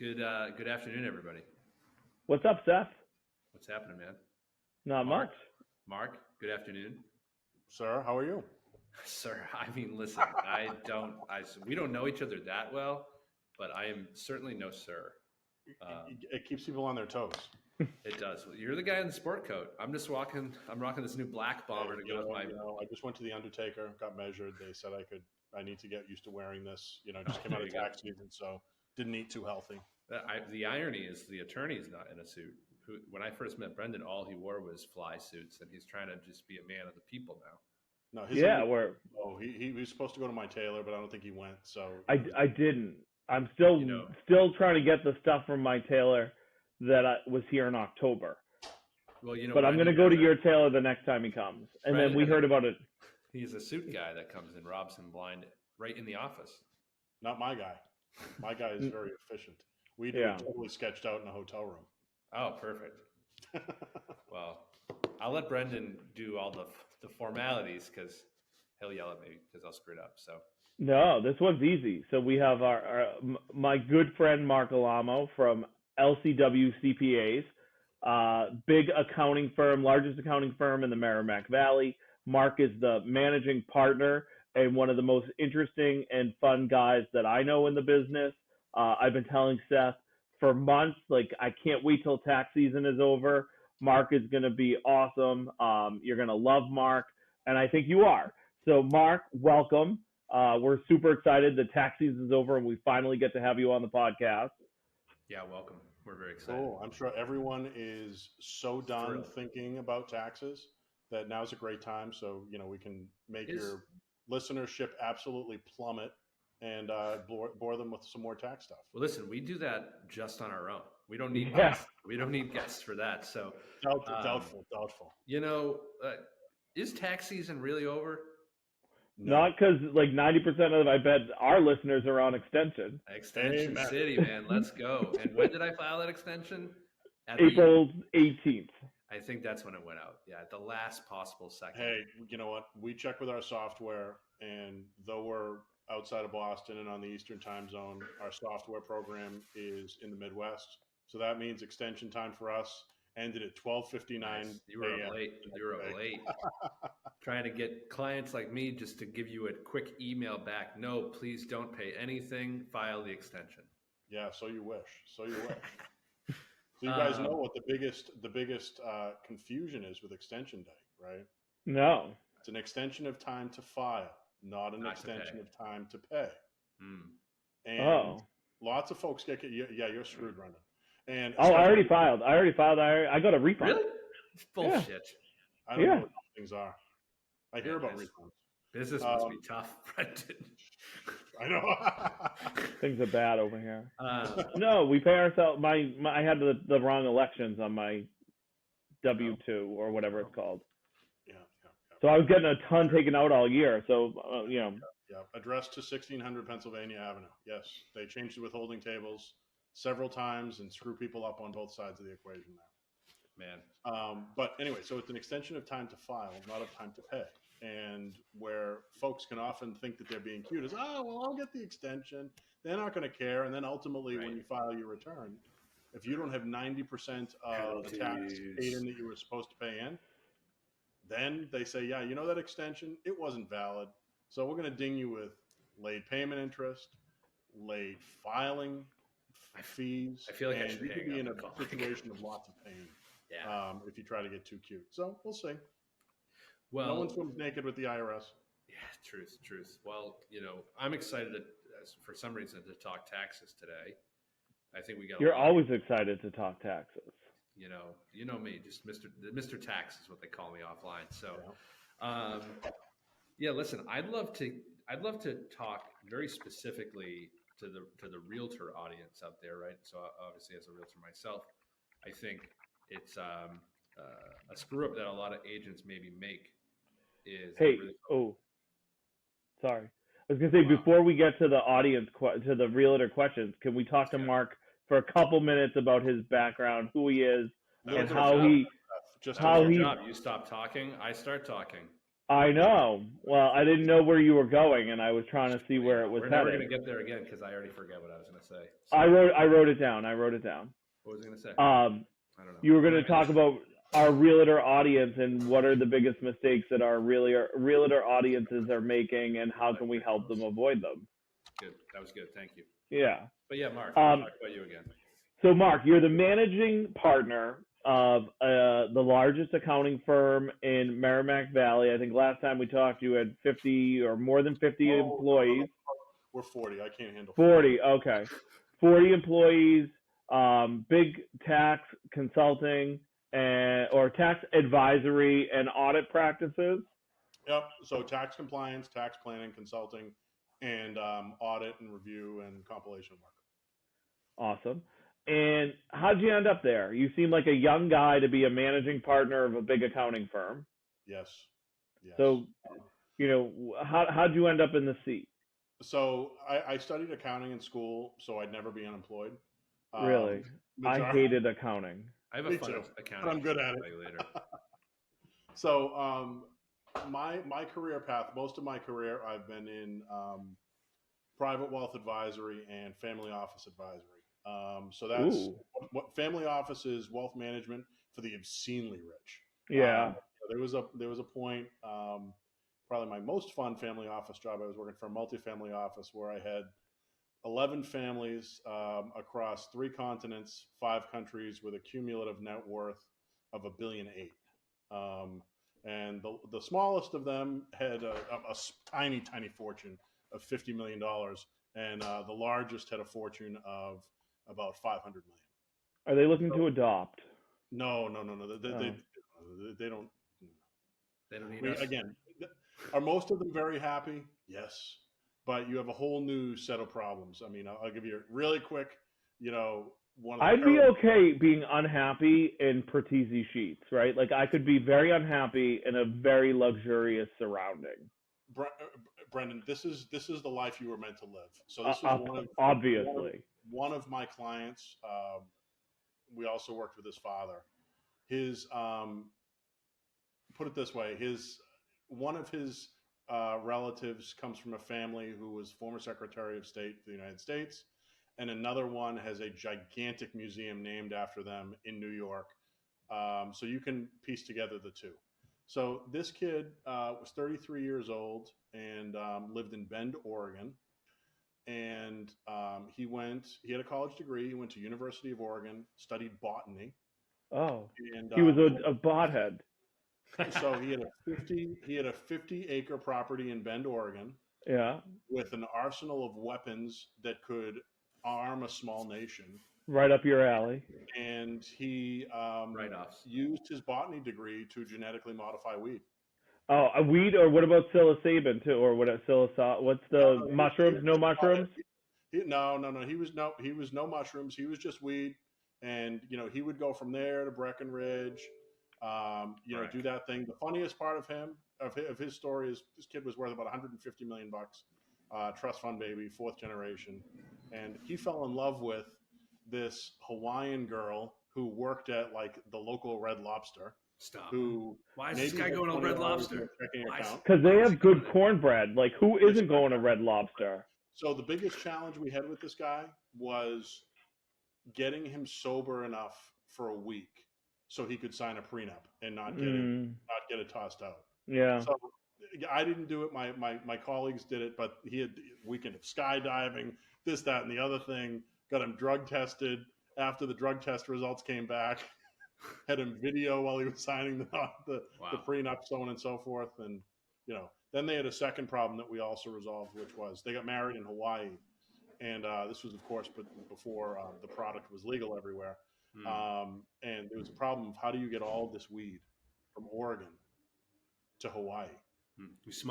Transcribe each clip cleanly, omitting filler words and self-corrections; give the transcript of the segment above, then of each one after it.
Good afternoon, everybody. What's up, Seth? What's happening, man? Not Mark? much. Mark, good afternoon. Sir, how are you? Sir, listen, we don't know each other that well, but I am certainly no sir. It keeps people on their toes. It does. You're the guy in the sport coat. I'm rocking this new black bomber to go with my. I just went to the Undertaker, got measured. They said I need to get used to wearing this. Just came out of tax season, so didn't eat too healthy. The irony is the attorney's not in a suit. When I first met Brendan, all he wore was fly suits, and he's trying to just be a man of the people now. No, he was supposed to go to my tailor, but I don't think he went. So I didn't. I'm still trying to get the stuff from my tailor that was here in October. Well, but I'm going to go to your tailor the next time he comes. And Brendan, then we heard about it. He's a suit guy that comes and robs him blind right in the office. Not my guy. My guy is very efficient. We totally sketched out in a hotel room. Oh, perfect. Well, I'll let Brendan do all the formalities because he'll yell at me because I'll screw it up. So no, this one's easy. So we have my good friend Mark Alaimo from LCW CPAs, big accounting firm, largest accounting firm in the Merrimack Valley. Mark is the managing partner and one of the most interesting and fun guys that I know in the business. I've been telling Seth for months, I can't wait till tax season is over. Mark is going to be awesome. You're going to love Mark, and I think you are. So Mark, welcome. We're super excited. The tax season is over, and we finally get to have you on the podcast. Yeah, welcome. We're very excited. Cool. I'm sure everyone is so done thinking about taxes that now's a great time. So, we can make your listenership absolutely plummet and bore them with some more tax stuff. Well, listen, we do that just on our own. We don't need guests. We don't need guests for that. So doubtful. Is tax season really over? No. Not because 90% of I bet our listeners are on extension. Extension City, man. Let's go. And when did I file that extension? April 18th. I think that's when it went out. Yeah, at the last possible second. Hey, you know what? We check with our software, and though we're outside of Boston and on the Eastern time zone, our software program is in the Midwest. So that means extension time for us ended at 12:59. Nice. You were up late. Trying to get clients like me just to give you a quick email back. No, please don't pay anything. File the extension. Yeah, so you wish. So you guys know what the biggest confusion is with extension day, right? No. It's an extension of time to file, not an extension of time to pay. And lots of folks you're screwed, Brendan. And I already filed. I got a refund. Really? It's bullshit. Yeah. I don't know what things are. I hear about refunds. Business must be tough, Brendan. I know. Things are bad over here. No, we pay ourselves. I had the wrong elections on my W-2 or whatever it's called. Yeah. So I was getting a ton taken out all year. So Yeah. Addressed to 1600 Pennsylvania Avenue. Yes, they changed the withholding tables several times and screw people up on both sides of the equation now. Man. But anyway, so it's an extension of time to file, not of time to pay. And where folks can often think that they're being cute is, I'll get the extension. They're not going to care. And then ultimately, when you file your return, if you don't have 90% of the tax paid in that you were supposed to pay in, then they say, that extension, it wasn't valid. So we're going to ding you with late payment interest, late filing fees. I feel like you could be in a situation of lots of pain if you try to get too cute. So we'll see. Well, no one swims naked with the IRS. Yeah, truth. Well, I'm excited for some reason to talk taxes today. I think we got. You're always excited to talk taxes. You know me, just Mr. Tax is what they call me offline. So, listen, I'd love to talk very specifically to the realtor audience out there, right? So obviously, as a realtor myself, I think it's a screw up that a lot of agents maybe make. Sorry. I was going to say, before we get to the audience, to the realtor questions, can we talk to Mark for a couple minutes about his background, who he is, and how he... You stop talking, I start talking. I know. Well, I didn't know where you were going, and I was trying to see where it was We're headed. never going to get there again because I already forget what I was going to say. So, I wrote it down. what was I going to say? I don't know. You were going to talk about our realtor audience and what are the biggest mistakes that our realtor audiences are making, and how can we help them avoid them? Good. That was good. Thank you. Yeah. But yeah, Mark, I'll talk about you again. So, Mark, you're the managing partner of the largest accounting firm in Merrimack Valley. I think last time we talked, you had 50 or more than 50 employees. We're 40. I can't handle 40. Okay. 40 employees, big tax consulting or tax advisory and audit practices. Yep. So tax compliance, tax planning, consulting, and audit and review and compilation work. Awesome. And how'd you end up there? You seem like a young guy to be a managing partner of a big accounting firm. Yes. So, how'd you end up in the seat? So I studied accounting in school, so I'd never be unemployed. Really? I hated accounting. I have a fun accounting. I'm good at it. Later. So my career path, most of my career, I've been in private wealth advisory and family office advisory. So that's what family office is, wealth management for the obscenely rich. Yeah. There was a point, probably my most fun family office job. I was working for a multifamily office where I had 11 families across 3 continents, 5 countries, with a cumulative net worth of $1.8 billion. And the smallest of them had a tiny fortune of $50 million, and the largest had a fortune of about $500 million. Are they looking to adopt? No. They don't. They don't need us. Again, are most of them very happy? Yes. But you have a whole new set of problems. I mean, I'll give you a really quick, I'd be okay being unhappy in Pertese sheets, right? Like I could be very unhappy in a very luxurious surrounding. Brendan, this is the life you were meant to live. So this was obviously one of my clients. We also worked with his father. His put it this way, one of his relatives comes from a family who was former Secretary of State of the United States, and another one has a gigantic museum named after them in New York. So you can piece together the two. So this kid was 33 years old and lived in Bend, Oregon. And he had a college degree. He went to University of Oregon, studied botany. Oh, and he was a bothead. So he had a 50-acre property in Bend, Oregon. Yeah. With an arsenal of weapons that could arm a small nation. Right up your alley. And he used his botany degree to genetically modify weed. Oh, a weed, or what about psilocybin too, or what's the mushrooms? No mushrooms? No. He was no mushrooms. He was just weed, and he would go from there to Breckenridge. Do that thing. The funniest part of his story is this kid was worth about $150 million, trust fund baby, 4th generation, and he fell in love with this Hawaiian girl who worked at like the local Red Lobster. Stop. Why is this guy going to Red Lobster? Because they have good cornbread. Like, who isn't going to Red Lobster? So the biggest challenge we had with this guy was getting him sober enough for a week so he could sign a prenup and not get it tossed out. Yeah. So I didn't do it. My colleagues did it, but he had a weekend of skydiving, this, that, and the other thing. Got him drug tested. After the drug test results came back, had him video while he was signing the prenup, so on and so forth. And then they had a second problem that we also resolved, which was they got married in Hawaii, and this was, of course, before the product was legal everywhere. And there was a problem of how do you get all of this weed from Oregon to Hawaii?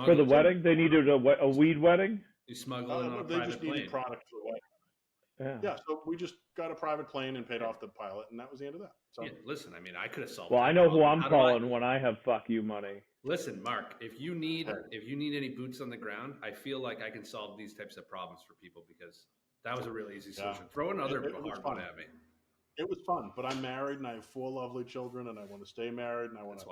For the wedding, they needed a weed wedding. You smuggle in on a they private just plane. needed product for the wedding. Yeah, so we just got a private plane and paid off the pilot, and that was the end of that. So listen, I mean, I could have solved. Well, I know who I'm calling when I have fuck you money. Listen, Mark, if you need any boots on the ground, I feel like I can solve these types of problems for people because that was a really easy solution. Throw another hard one at me. It was fun, but I'm married and I have 4 lovely children, and I want to stay married, and I want to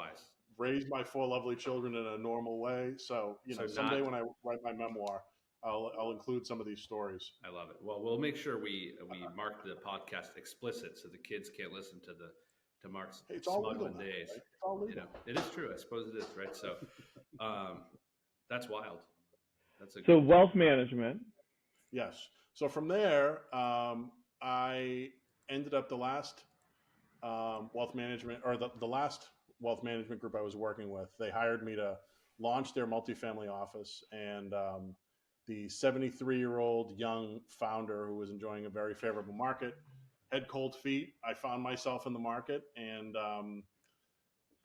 raised my 4 lovely children in a normal way. So, someday when I write my memoir, I'll include some of these stories. I love it. Well, we'll make sure we mark the podcast explicit so the kids can't listen to Mark's it's all smuggling legal now, days. right? It's all legal. It is true. I suppose it is, right? So, that's wild. That's a So good wealth management. Yes. So from there, I ended up the last wealth management, or the last wealth management group I was working with. They hired me to launch their multifamily office, and the 73-year-old young founder who was enjoying a very favorable market had cold feet. I found myself in the market and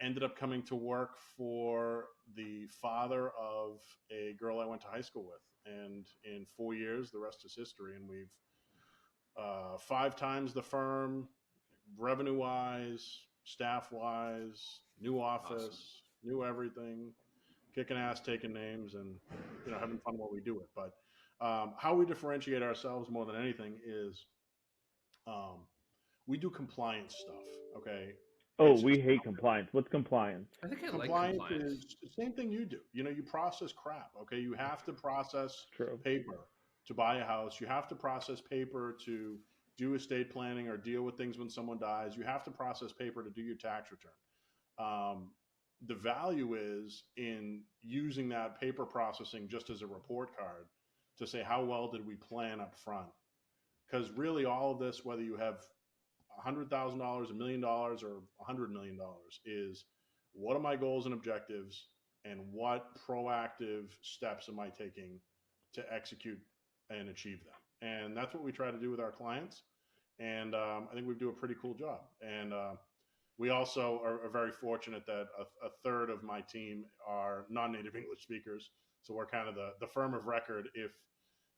ended up coming to work for the father of a girl I went to high school with. And in 4 years, the rest is history. And we've 5 times the firm, revenue-wise, staff-wise, new office, Awesome. new everything, kicking ass, taking names, and having fun while we do it. But how we differentiate ourselves more than anything is we do compliance stuff. Okay. Oh, we hate compliance. What's compliance? I think I Compliance like compliance. is the same thing you do. You process crap. Okay. You have to process True. paper to buy a house. You have to process paper to do estate planning or deal with things when someone dies. You have to process paper to do your tax return. The value is in using that paper processing just as a report card to say, how well did we plan up front? Because really all of this, whether you have $100,000, $1 million, or $100 million, is what are my goals and objectives, and what proactive steps am I taking to execute and achieve them? And that's what we try to do with our clients. And I think we do a pretty cool job. And we also are very fortunate that a third of my team are non-native English speakers. So we're kind of the firm of record if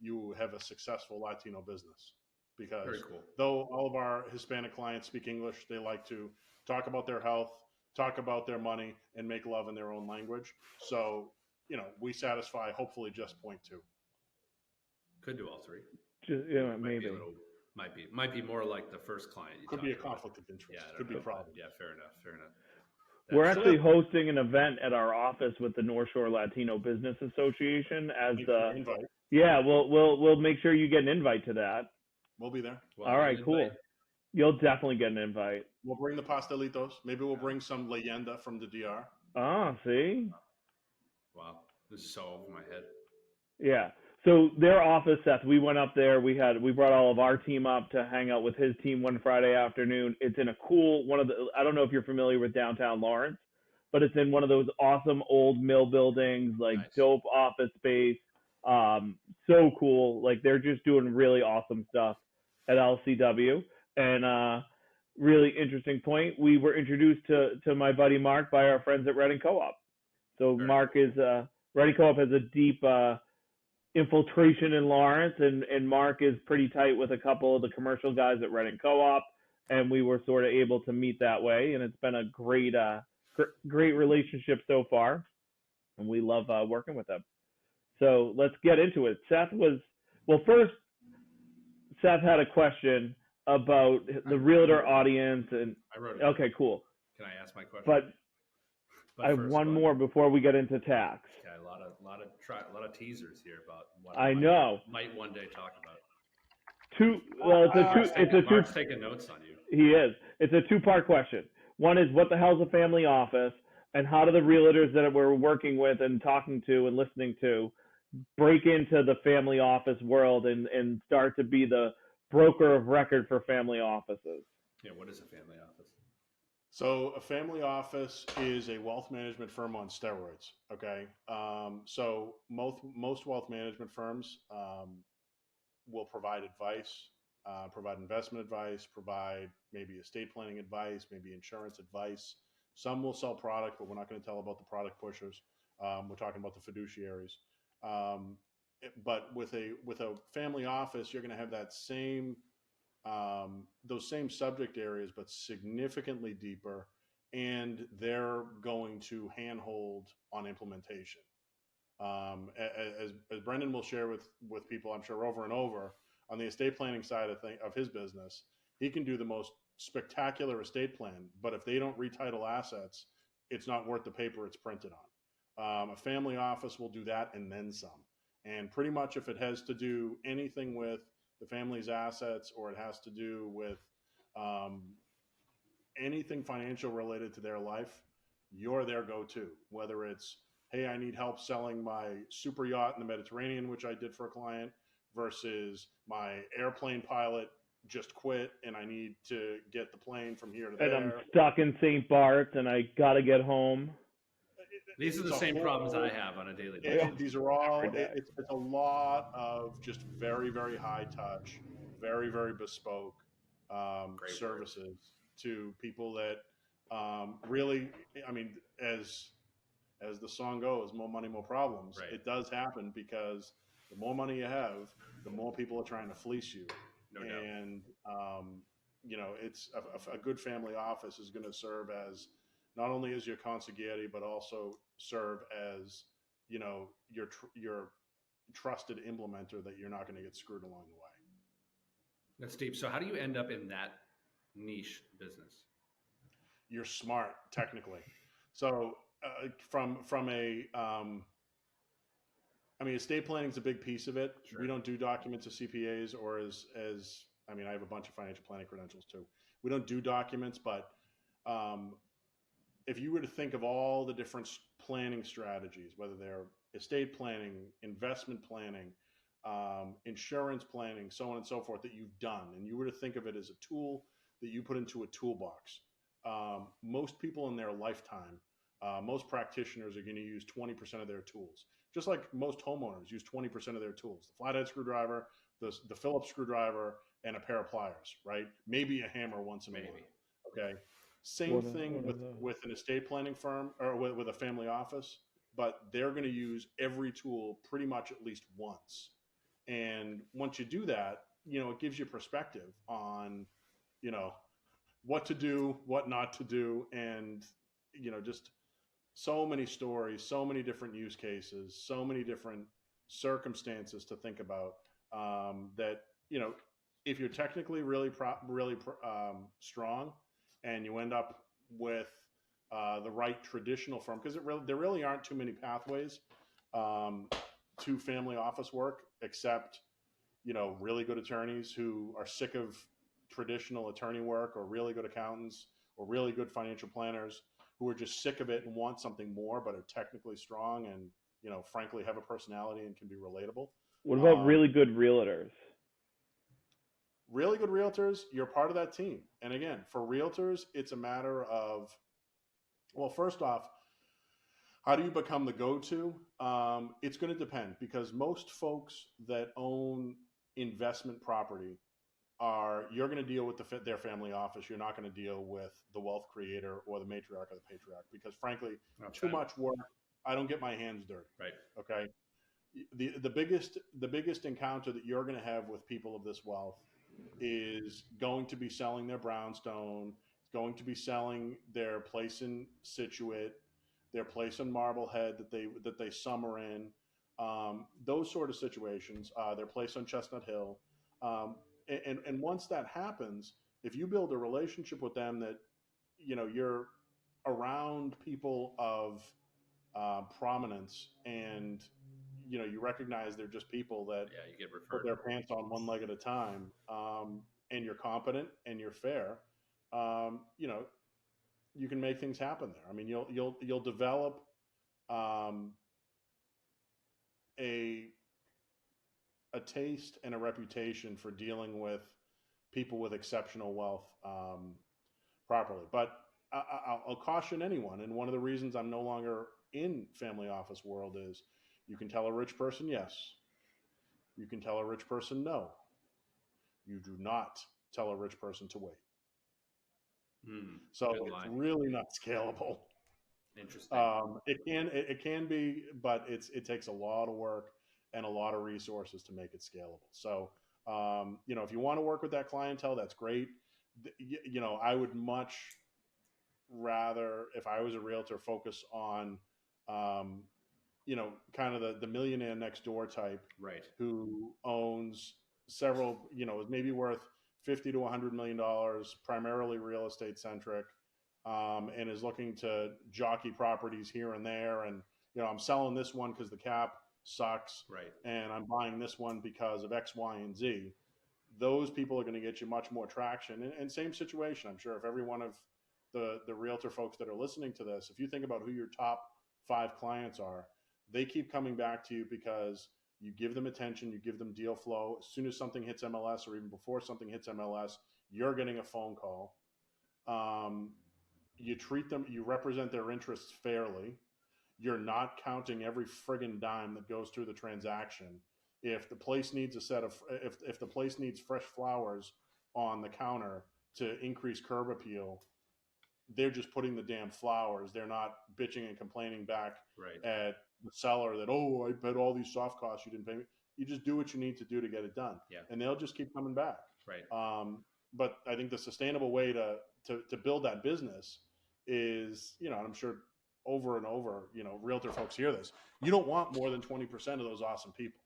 you have a successful Latino business. Because Very cool. Though all of our Hispanic clients speak English, they like to talk about their health, talk about their money, and make love in their own language. So, we satisfy hopefully just point 2. Could do all 3. Just, maybe. Might be more like the first client. Could be a conflict of interest. Yeah, could be a problem. Yeah, fair enough. We're actually hosting an event at our office with the North Shore Latino Business Association as the invite. Yeah, we'll make sure you get an invite to that. We'll be there. Well, all right, cool. You'll definitely get an invite. We'll bring the pastelitos. Maybe we'll bring some leyenda from the DR. Ah, see? Wow, this is so over my head. Yeah. So their office, Seth, we went up there. We brought all of our team up to hang out with his team one Friday afternoon. It's in a cool I don't know if you're familiar with downtown Lawrence, but it's in one of those awesome old mill buildings, like Nice. Dope office space. So cool. Like they're just doing really awesome stuff at LCW. And really interesting point. We were introduced to my buddy Mark by our friends at Reading Co-op. So Very Mark is Reading Co-op has a deep infiltration in Lawrence, and Mark is pretty tight with a couple of the commercial guys at Reading Co-op, and we were sort of able to meet that way, and it's been a great relationship so far, and we love working with them. So let's get into it. Seth had a question about the realtor audience, and I wrote it. Okay, cool. Can I ask my question? But I have one more before we get into tax. Okay, a lot of teasers here about what I know. Might one day talk about. Mark's taking notes on you. He is. It's a 2-part question. One is, what the hell's a family office, and how do the realtors that we're working with and talking to and listening to break into the family office world and start to be the broker of record for family offices? Yeah, what is a family office? So a family office is a wealth management firm on steroids. Okay. So most wealth management firms will provide advice, provide investment advice, provide maybe estate planning advice, maybe insurance advice. Some will sell product, but we're not going to tell about the product pushers. We're talking about the fiduciaries. But with a family office, you're going to have that those same subject areas, but significantly deeper, and they're going to handhold on implementation. As Brendan will share with people, I'm sure over and over, on the estate planning side of his business, he can do the most spectacular estate plan, but if they don't retitle assets, it's not worth the paper it's printed on. A family office will do that and then some. And pretty much if it has to do anything with the family's assets, or it has to do with anything financial related to their life, you're their go-to. Whether it's, hey, I need help selling my super yacht in the Mediterranean, which I did for a client, versus my airplane pilot just quit and I need to get the plane from here to And there. I'm stuck in St. Bart's and I got to get home. These are the same problems I have on a daily basis. These are all, it's a lot of just very, very high touch, very, very bespoke services to people that really, I mean, as the song goes, more money, more problems. Right. It does happen because the more money you have, the more people are trying to fleece you. No doubt. And, you know, it's a good family office is going to serve as not only as your consigliere, but also serve as, you know, your trusted implementer that you're not going to get screwed along the way. That's deep. So how do you end up in that niche business? You're smart, technically. So from a, I mean, estate planning is a big piece of it. Sure. We don't do documents as CPAs or as I mean, I have a bunch of financial planning credentials too. We don't do documents, but if you were to think of all the different planning strategies, whether they're estate planning, investment planning, insurance planning, so on and so forth, that you've done, and you were to think of it as a tool that you put into a toolbox, most people in their lifetime, most practitioners are going to use 20% of their tools. Just like most homeowners use 20% of their tools: the flathead screwdriver, the Phillips screwdriver, and a pair of pliers, right? Maybe a hammer once in a while. Okay. Same thing with an estate planning firm or with a family office, but they're going to use every tool pretty much at least once. And once you do that, you know, it gives you perspective on, you know, what to do, what not to do, and, you know, just so many stories, so many different use cases, so many different circumstances to think about, that, you know, if you're technically really strong and you end up with the right traditional firm, because there really aren't too many pathways to family office work, except, you know, really good attorneys who are sick of traditional attorney work, or really good accountants, or really good financial planners who are just sick of it and want something more, but are technically strong and, you know, frankly have a personality and can be relatable. What about really good realtors? Really good realtors, you're part of that team. And again, for realtors, it's a matter of, well, first off, how do you become the go-to? It's going to depend, because most folks that own investment property you're going to deal with their family office. You're not going to deal with the wealth creator or the matriarch or the patriarch, because frankly, too much work. I don't get my hands dirty. Right. Okay. The biggest encounter that you're going to have with people of this wealth is going to be selling their brownstone. It's going to be selling their place in Situate, their place in Marblehead that they summer in, those sort of situations, their place on Chestnut Hill. And once that happens, if you build a relationship with them that, you know, you're around people of prominence, and, you know, you recognize they're just people that you get referred. Put their pants on one leg at a time, and you're competent and you're fair, you know, you can make things happen there. I mean, you'll develop a taste and a reputation for dealing with people with exceptional wealth properly. But I'll caution anyone, and one of the reasons I'm no longer in family office world is, you can tell a rich person yes, you can tell a rich person no. You do not tell a rich person to wait. So it's really not scalable. Interesting. It can be, but it takes a lot of work and a lot of resources to make it scalable. So, you know, if you want to work with that clientele, that's great. You know, I would much rather, if I was a realtor, focus on, you know, kind of the millionaire next door type, right, who owns several, you know, maybe worth $50 to $100 million, primarily real estate centric, and is looking to jockey properties here and there. And, I'm selling this one because the cap sucks. Right. And I'm buying this one because of X, Y, and Z. Those people are going to get you much more traction. And same situation. I'm sure if every one of the realtor folks that are listening to this, if you think about who your top 5 clients are, they keep coming back to you because you give them attention, you give them deal flow. As soon as something hits MLS, or even before something hits MLS, you're getting a phone call. You treat them, you represent their interests fairly. You're not counting every friggin' dime that goes through the transaction. If the place needs if the place needs fresh flowers on the counter to increase curb appeal, they're just putting the damn flowers. They're not bitching and complaining back at the seller that, I bet all these soft costs you didn't pay me. You just do what you need to do to get it done. Yeah. And they'll just keep coming back. Right. But I think the sustainable way to build that business is, and I'm sure over and over, realtor folks hear this. You don't want more than 20% of those awesome people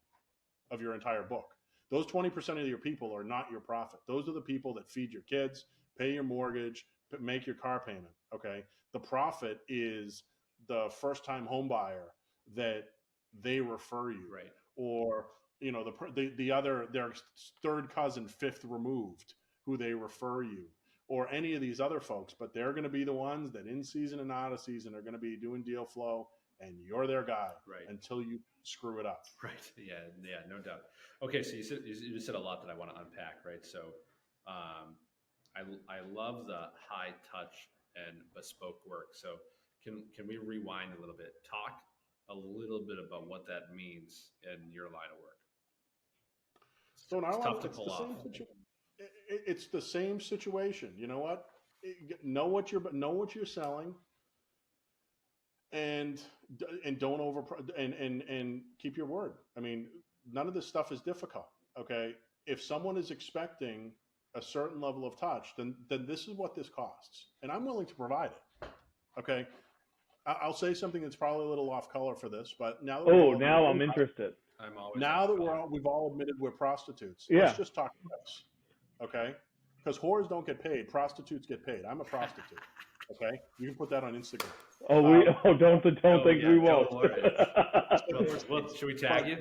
of your entire book. Those 20% of your people are not your profit. Those are the people that feed your kids, pay your mortgage, make your car payment. Okay. The profit is the first time home buyer that they refer you. Right. Or, the other, their third cousin, fifth removed, who they refer you, or any of these other folks, but they're going to be the ones that in season and out of season are going to be doing deal flow, and you're their guy until you screw it up. Right. Yeah, no doubt. Okay. So you said a lot that I want to unpack, right? So, I love the high touch and bespoke work. So can we rewind a little bit? Talk a little bit about what that means in your line of work. So in our it's line, tough to pull off. It's the same situation. You know what? Know what you're selling, and don't and keep your word. I mean, none of this stuff is difficult. Okay, if someone is expecting a certain level of touch, then this is what this costs, and I'm willing to provide it. Okay, I'll say something that's probably a little off color for this, but now that now I'm interested. I'm always now that we've all admitted we're prostitutes. Yeah. Let's just talk price. Okay, because whores don't get paid, prostitutes get paid. I'm a prostitute. Okay, you can put that on Instagram. Don't think we won't. Should we tag you?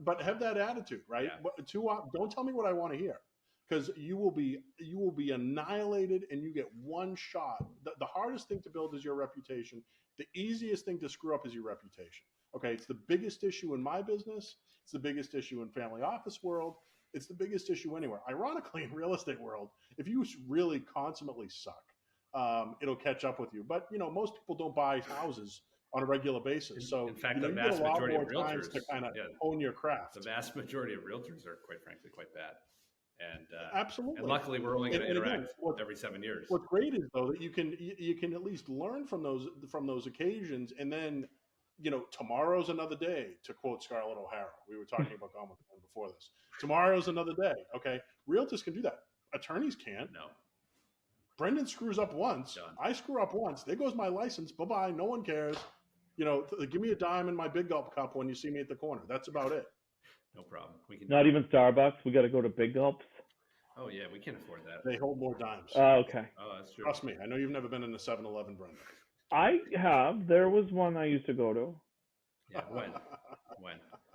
But have that attitude, right? Yeah. Don't tell me what I want to hear, because you will be annihilated, and you get one shot. The hardest thing to build is your reputation. The easiest thing to screw up is your reputation. Okay, it's the biggest issue in my business. It's the biggest issue in family office world. It's the biggest issue anywhere. Ironically, in real estate world, if you really consummately suck, it'll catch up with you. But most people don't buy houses on a regular basis. So in fact, you the get vast a lot majority more of realtors times to kind of own your craft. The vast majority of realtors are, quite frankly, quite bad. And absolutely. And luckily, we're only going to interact every 7 years. What's great is, though, that you can at least learn from those occasions, and then tomorrow's another day, to quote Scarlett O'Hara. We were talking about Gone with the Wind before this. Tomorrow's another day. Okay, realtors can do that. Attorneys can't. No. Brendan screws up once. Done. I screw up once. There goes my license. Bye bye. No one cares. Give me a dime in my Big Gulp cup when you see me at the corner. That's about it. No problem. We can. Not even Starbucks. We got to go to Big Gulps. Oh yeah, we can't afford that. They hold more dimes. Oh, okay. Oh, that's true. Trust me. I know you've never been in a 7-Eleven, Brendan. I have. There was one I used to go to. Yeah. When?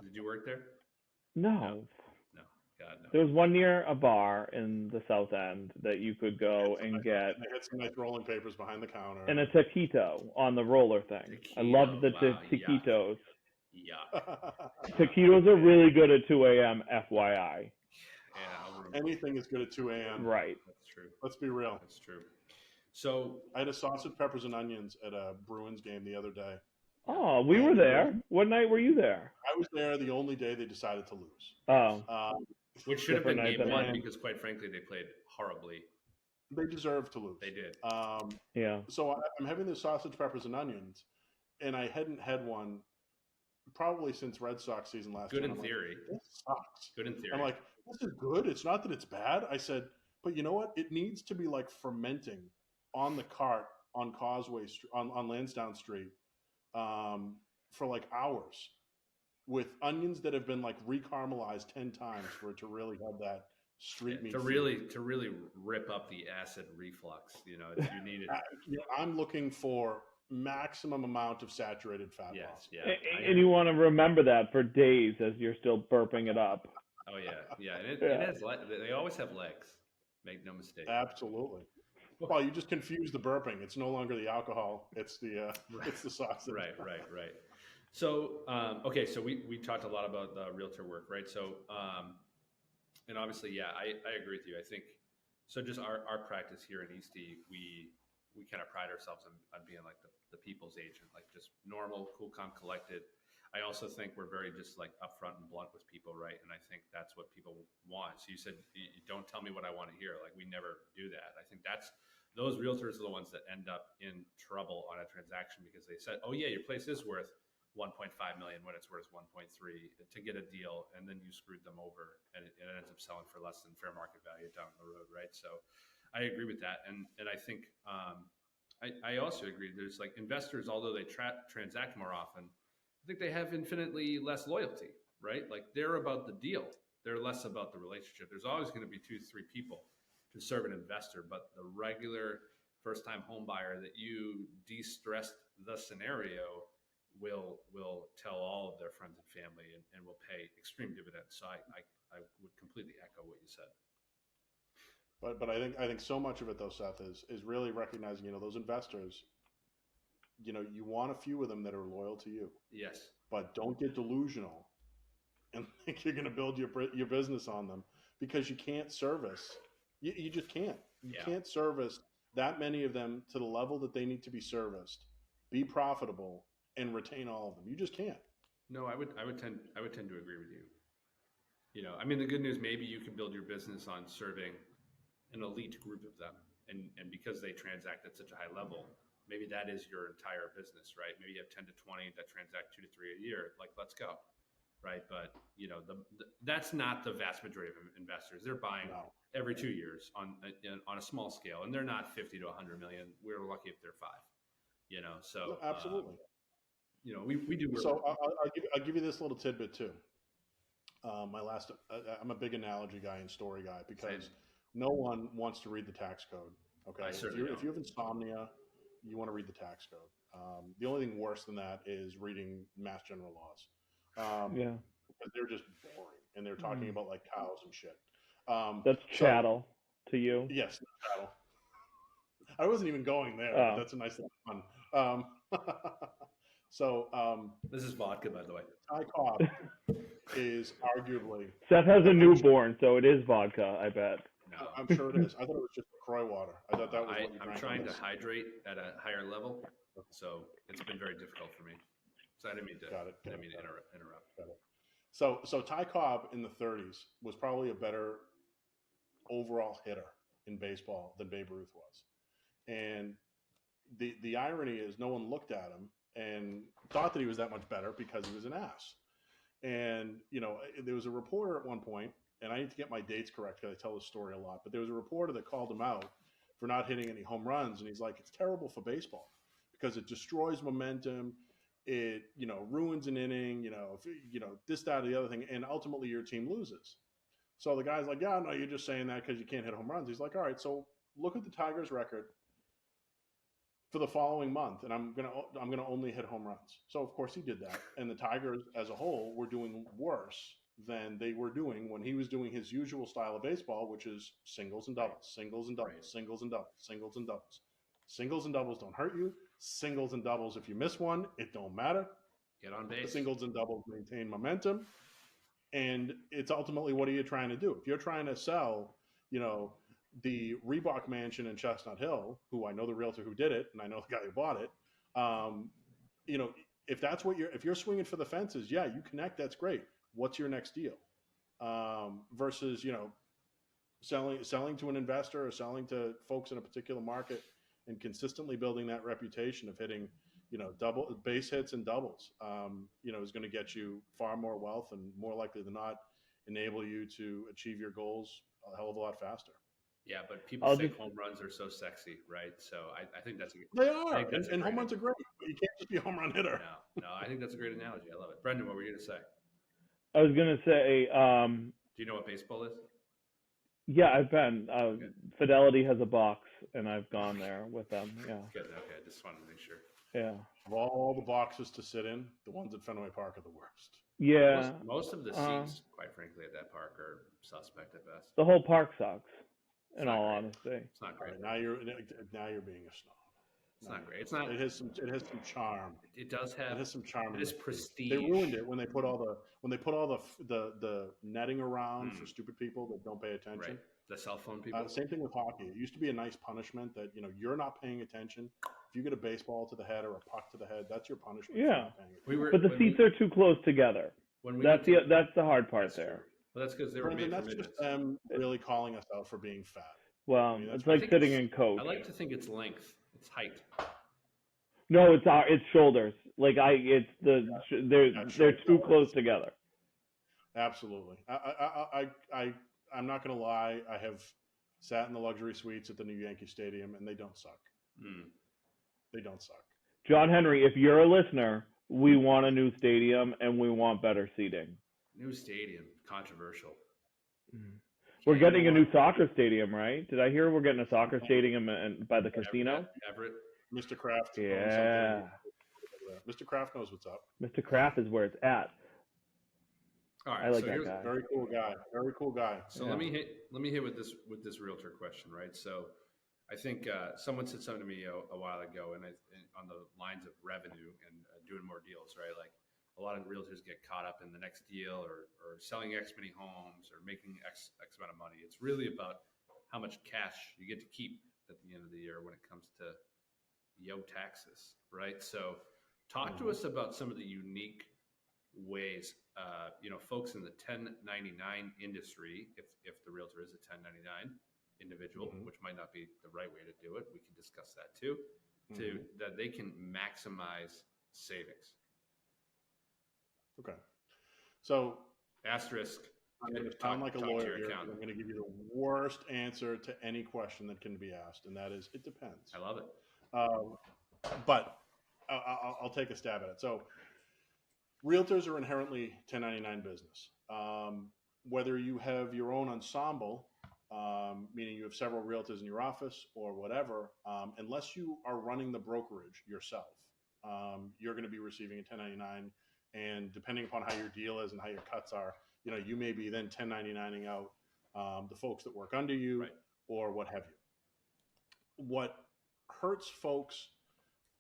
Did you work there? No. God, no. There was one near a bar in the South End that you could go and get. They had some nice rolling papers behind the counter. And a taquito on the roller thing. I loved the taquitos. Yeah. Taquitos are really good at 2 a.m. FYI. Yeah. Anything is good at 2 a.m. Right. That's true. Let's be real. That's true. So I had a sausage, peppers, and onions at a Bruins game the other day. Oh, we were there. What night were you there? I was there the only day they decided to lose. Oh. Which should have been game one, because quite frankly, they played horribly. They deserved to lose. They did. Yeah. So I'm having the sausage, peppers, and onions, and I hadn't had one probably since Red Sox season last year. Good in theory. This sucks. Good in theory. I'm like, this is good. It's not that it's bad. I said, but you know what? It needs to be like fermenting on the cart on Causeway on Lansdowne Street for like hours, with onions that have been like recaramelized 10 times for it to really have that street meat to food. really rip up the acid reflux. You need it. I'm looking for maximum amount of saturated fat Yes, possible. yeah, And you want to remember that for days as you're still burping it up. Oh yeah, and it Yeah. has. They always have legs. Make no mistake. Absolutely. Well, you just confuse the burping. It's no longer the alcohol. It's the it's the sausage. Right. So okay, so we talked a lot about the realtor work, right? So and obviously, yeah, I agree with you. I think so. Just our practice here in Eastie, we kind of pride ourselves on being like the people's agent, like just normal, cool, calm, collected. I also think we're very just like upfront and blunt with people, right? And I think that's what people want. So you said, you don't tell me what I want to hear. Like we never do that. I think those realtors are the ones that end up in trouble on a transaction because they said, oh yeah, your place is worth 1.5 million when it's worth 1.3 to get a deal, and then you screwed them over, and it ends up selling for less than fair market value down the road, right? So I agree with that, and I think I also agree. There's like investors, although they transact more often, I think they have infinitely less loyalty, right? Like they're about the deal, they're less about the relationship. There's always going to be 2-3 people to serve an investor, but the regular first-time home buyer that you de-stressed the scenario will tell all of their friends and family and will pay extreme dividends. So I would completely echo what you said. But I think so much of it though, Seth, is really recognizing, those investors, you want a few of them that are loyal to you. Yes. But don't get delusional and think you're going to build your business on them, because you can't service. You just can't. You can't service that many of them to the level that they need to be serviced, be profitable, and retain all of them. You just can't. No, I would tend to agree with you. I mean, the good news, maybe you can build your business on serving an elite group of them, and because they transact at such a high level, maybe that is your entire business, right? Maybe you have 10 to 20 that transact 2 to 3 a year. Like, let's go, right? But that's not the vast majority of investors. They're buying every 2 years on a small scale, and they're not 50 to 100 million. We're lucky if they're 5. So absolutely. We do. So I'll give you this little tidbit too. I'm a big analogy guy and story guy, because no one wants to read the tax code. Okay, if you have insomnia, you want to read the tax code. The only thing worse than that is reading Mass General laws. Because they're just boring, and they're talking about like cows and shit. That's chattel to you. Yes, chattel. I wasn't even going there. But that's a nice little fun. This is vodka, by the way. Ty Cobb is arguably. Seth has a newborn, so it is vodka, I bet. No. I'm sure it is. I thought it was just Croy water. I thought that was what you drank. I'm trying to hydrate at a higher level, so it's been very difficult for me. So I didn't mean to interrupt. Got it. So Ty Cobb in the 30s was probably a better overall hitter in baseball than Babe Ruth was. And the irony is, no one looked at him and thought that he was that much better because he was an ass. And, there was a reporter at one point, and I need to get my dates correct because I tell this story a lot, but there was a reporter that called him out for not hitting any home runs. And he's like, it's terrible for baseball because it destroys momentum. It, ruins an inning, this, that, or the other thing. And ultimately your team loses. So the guy's like, yeah, no, you're just saying that because you can't hit home runs. He's like, all right, so look at the Tigers record for the following month, and I'm gonna only hit home runs. So of course he did that, and the Tigers as a whole were doing worse than they were doing when he was doing his usual style of baseball, which is singles and doubles, singles and doubles, singles and doubles, singles and doubles. Singles and doubles don't hurt you. Singles and doubles, if you miss one, it don't matter. Get on base. Singles and doubles maintain momentum, and it's ultimately, what are you trying to do? If you're trying to sell, the Reebok mansion in Chestnut Hill, who I know the realtor who did it, and I know the guy who bought it. If that's what if you're swinging for the fences, yeah, you connect. That's great. What's your next deal? Versus, selling to an investor or selling to folks in a particular market and consistently building that reputation of hitting, double base hits and doubles, is going to get you far more wealth and more likely than not enable you to achieve your goals a hell of a lot faster. Yeah, but people think home runs are so sexy, right? So I think that's they are, and home runs are great, but you can't just be a home run hitter. No, I think that's a great analogy. I love it. Brendan, what were you going to say? I was going to say, do you know what baseball is? Yeah, I've been. Okay. Fidelity has a box, and I've gone there with them. Yeah. Good. Okay. I just wanted to make sure. Yeah. Of all the boxes to sit in, the ones at Fenway Park are the worst. Yeah. Most of the seats, quite frankly, at that park are suspect at best. The whole park sucks, It's in not all great. honesty. It's not All great. right, now you're being a snob. It's not great. It's not. It has some charm. It does have. It has some charm. It is prestige. They ruined it when they put all the netting around for stupid people that don't pay attention. Right. The cell phone people. Same thing with hockey. It used to be a nice punishment that you're not paying attention. If you get a baseball to the head or a puck to the head, that's your punishment. Yeah. We were, but the seats are too close together. That's the hard part there. Well, that's because they were made that's for just midgets. them really calling us out for being fat. Well, it's like sitting in coach. I like to think it's length. It's height. No, it's shoulders. Like they're too close together. Absolutely. I'm not going to lie. I have sat in the luxury suites at the new Yankee Stadium, and they don't suck. They don't suck. John Henry, if you're a listener, we want a new stadium and we want better seating. New stadium, controversial. We're getting a new soccer stadium, right? Did I hear we're getting a soccer stadium by the casino? Everett. Mr. Kraft. Yeah. Mr. Kraft knows what's up. Mr. Kraft is where it's at. All right, I like that guy. Very cool guy. Very cool guy. So let me hit with this realtor question, right? So I think someone said something to me a while ago, and on the lines of revenue and doing more deals, right? Like a lot of realtors get caught up in the next deal or selling X many homes or making X amount of money. It's really about how much cash you get to keep at the end of the year when it comes to taxes, right? So talk to us about some of the unique ways, folks in the 1099 industry, if the realtor is a 1099 individual, which might not be the right way to do it. We can discuss that too, that they can maximize savings. Okay. So asterisk. I'm going to sound like a lawyer here. I'm going to give you the worst answer to any question that can be asked, and that is, it depends. I love it. But I'll take a stab at it. So realtors are inherently 1099 business. Whether you have your own ensemble, meaning you have several realtors in your office or whatever, unless you are running the brokerage yourself, you're going to be receiving a 1099. And depending upon how your deal is and how your cuts are, you may be then 1099ing out the folks that work under you, right, or what have you. What hurts folks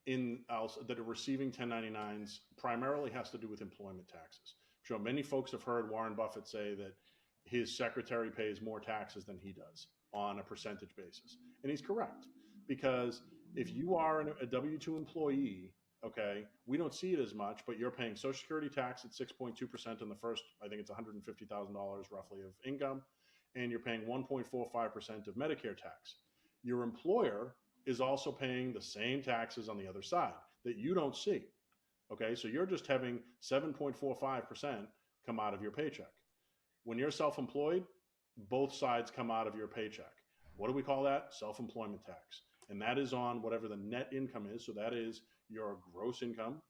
that are receiving 1099s primarily has to do with employment taxes. So many folks have heard Warren Buffett say that his secretary pays more taxes than he does on a percentage basis. And he's correct, because if you are a W-2 employee, okay, we don't see it as much, but you're paying Social Security tax at 6.2% on the first, I think it's $150,000 roughly of income, and you're paying 1.45% of Medicare tax. Your employer is also paying the same taxes on the other side that you don't see. Okay, so you're just having 7.45% come out of your paycheck. When you're self-employed, both sides come out of your paycheck. What do we call that? Self-employment tax. And that is on whatever the net income is. So that is your gross income,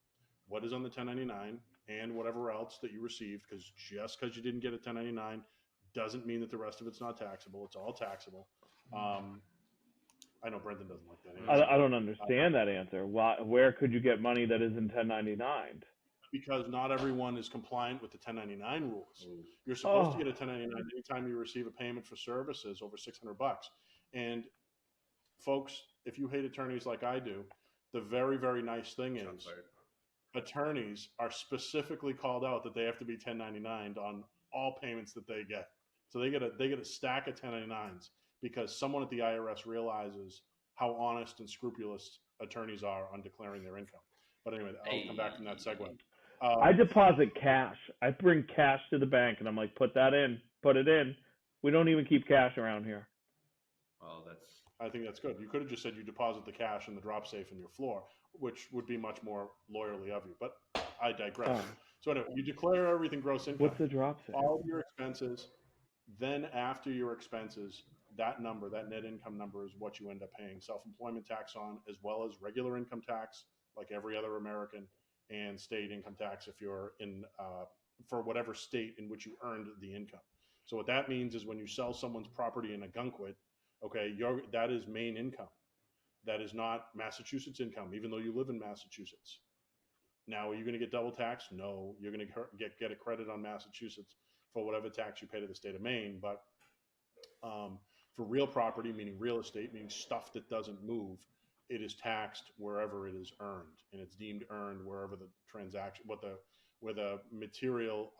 what is on the 1099, and whatever else that you received, because just because you didn't get a 1099 doesn't mean that the rest of it's not taxable. It's all taxable. I know Brendan doesn't like that answer. I don't understand that answer. Where could you get money that isn't 1099? Because not everyone is compliant with the 1099 rules. You're supposed to get a 1099 anytime you receive a payment for services over $600. And folks, if you hate attorneys like I do, the very, very nice thing is attorneys are specifically called out that they have to be 1099'd on all payments that they get. So they get a stack of 1099s because someone at the IRS realizes how honest and scrupulous attorneys are on declaring their income. But anyway, I'll come back from that segue. I deposit cash. I bring cash to the bank and I'm like, put it in. We don't even keep cash around here. Well, I think that's good. You could have just said you deposit the cash in the drop safe in your floor, which would be much more lawyerly of you, but I digress. So anyway, you declare everything gross income. What's the drop safe? All of your expenses. Then after your expenses, that net income number is what you end up paying self-employment tax on, as well as regular income tax, like every other American, and state income tax if you're in, for whatever state in which you earned the income. So what that means is when you sell someone's property in Agunquit, okay, that is main income. That is not Massachusetts income, even though you live in Massachusetts. Now, are you going to get double taxed? No, you're going to get a credit on Massachusetts for whatever tax you pay to the state of Maine. But for real property, meaning real estate, meaning stuff that doesn't move, it is taxed wherever it is earned, and it's deemed earned wherever the transaction, where the material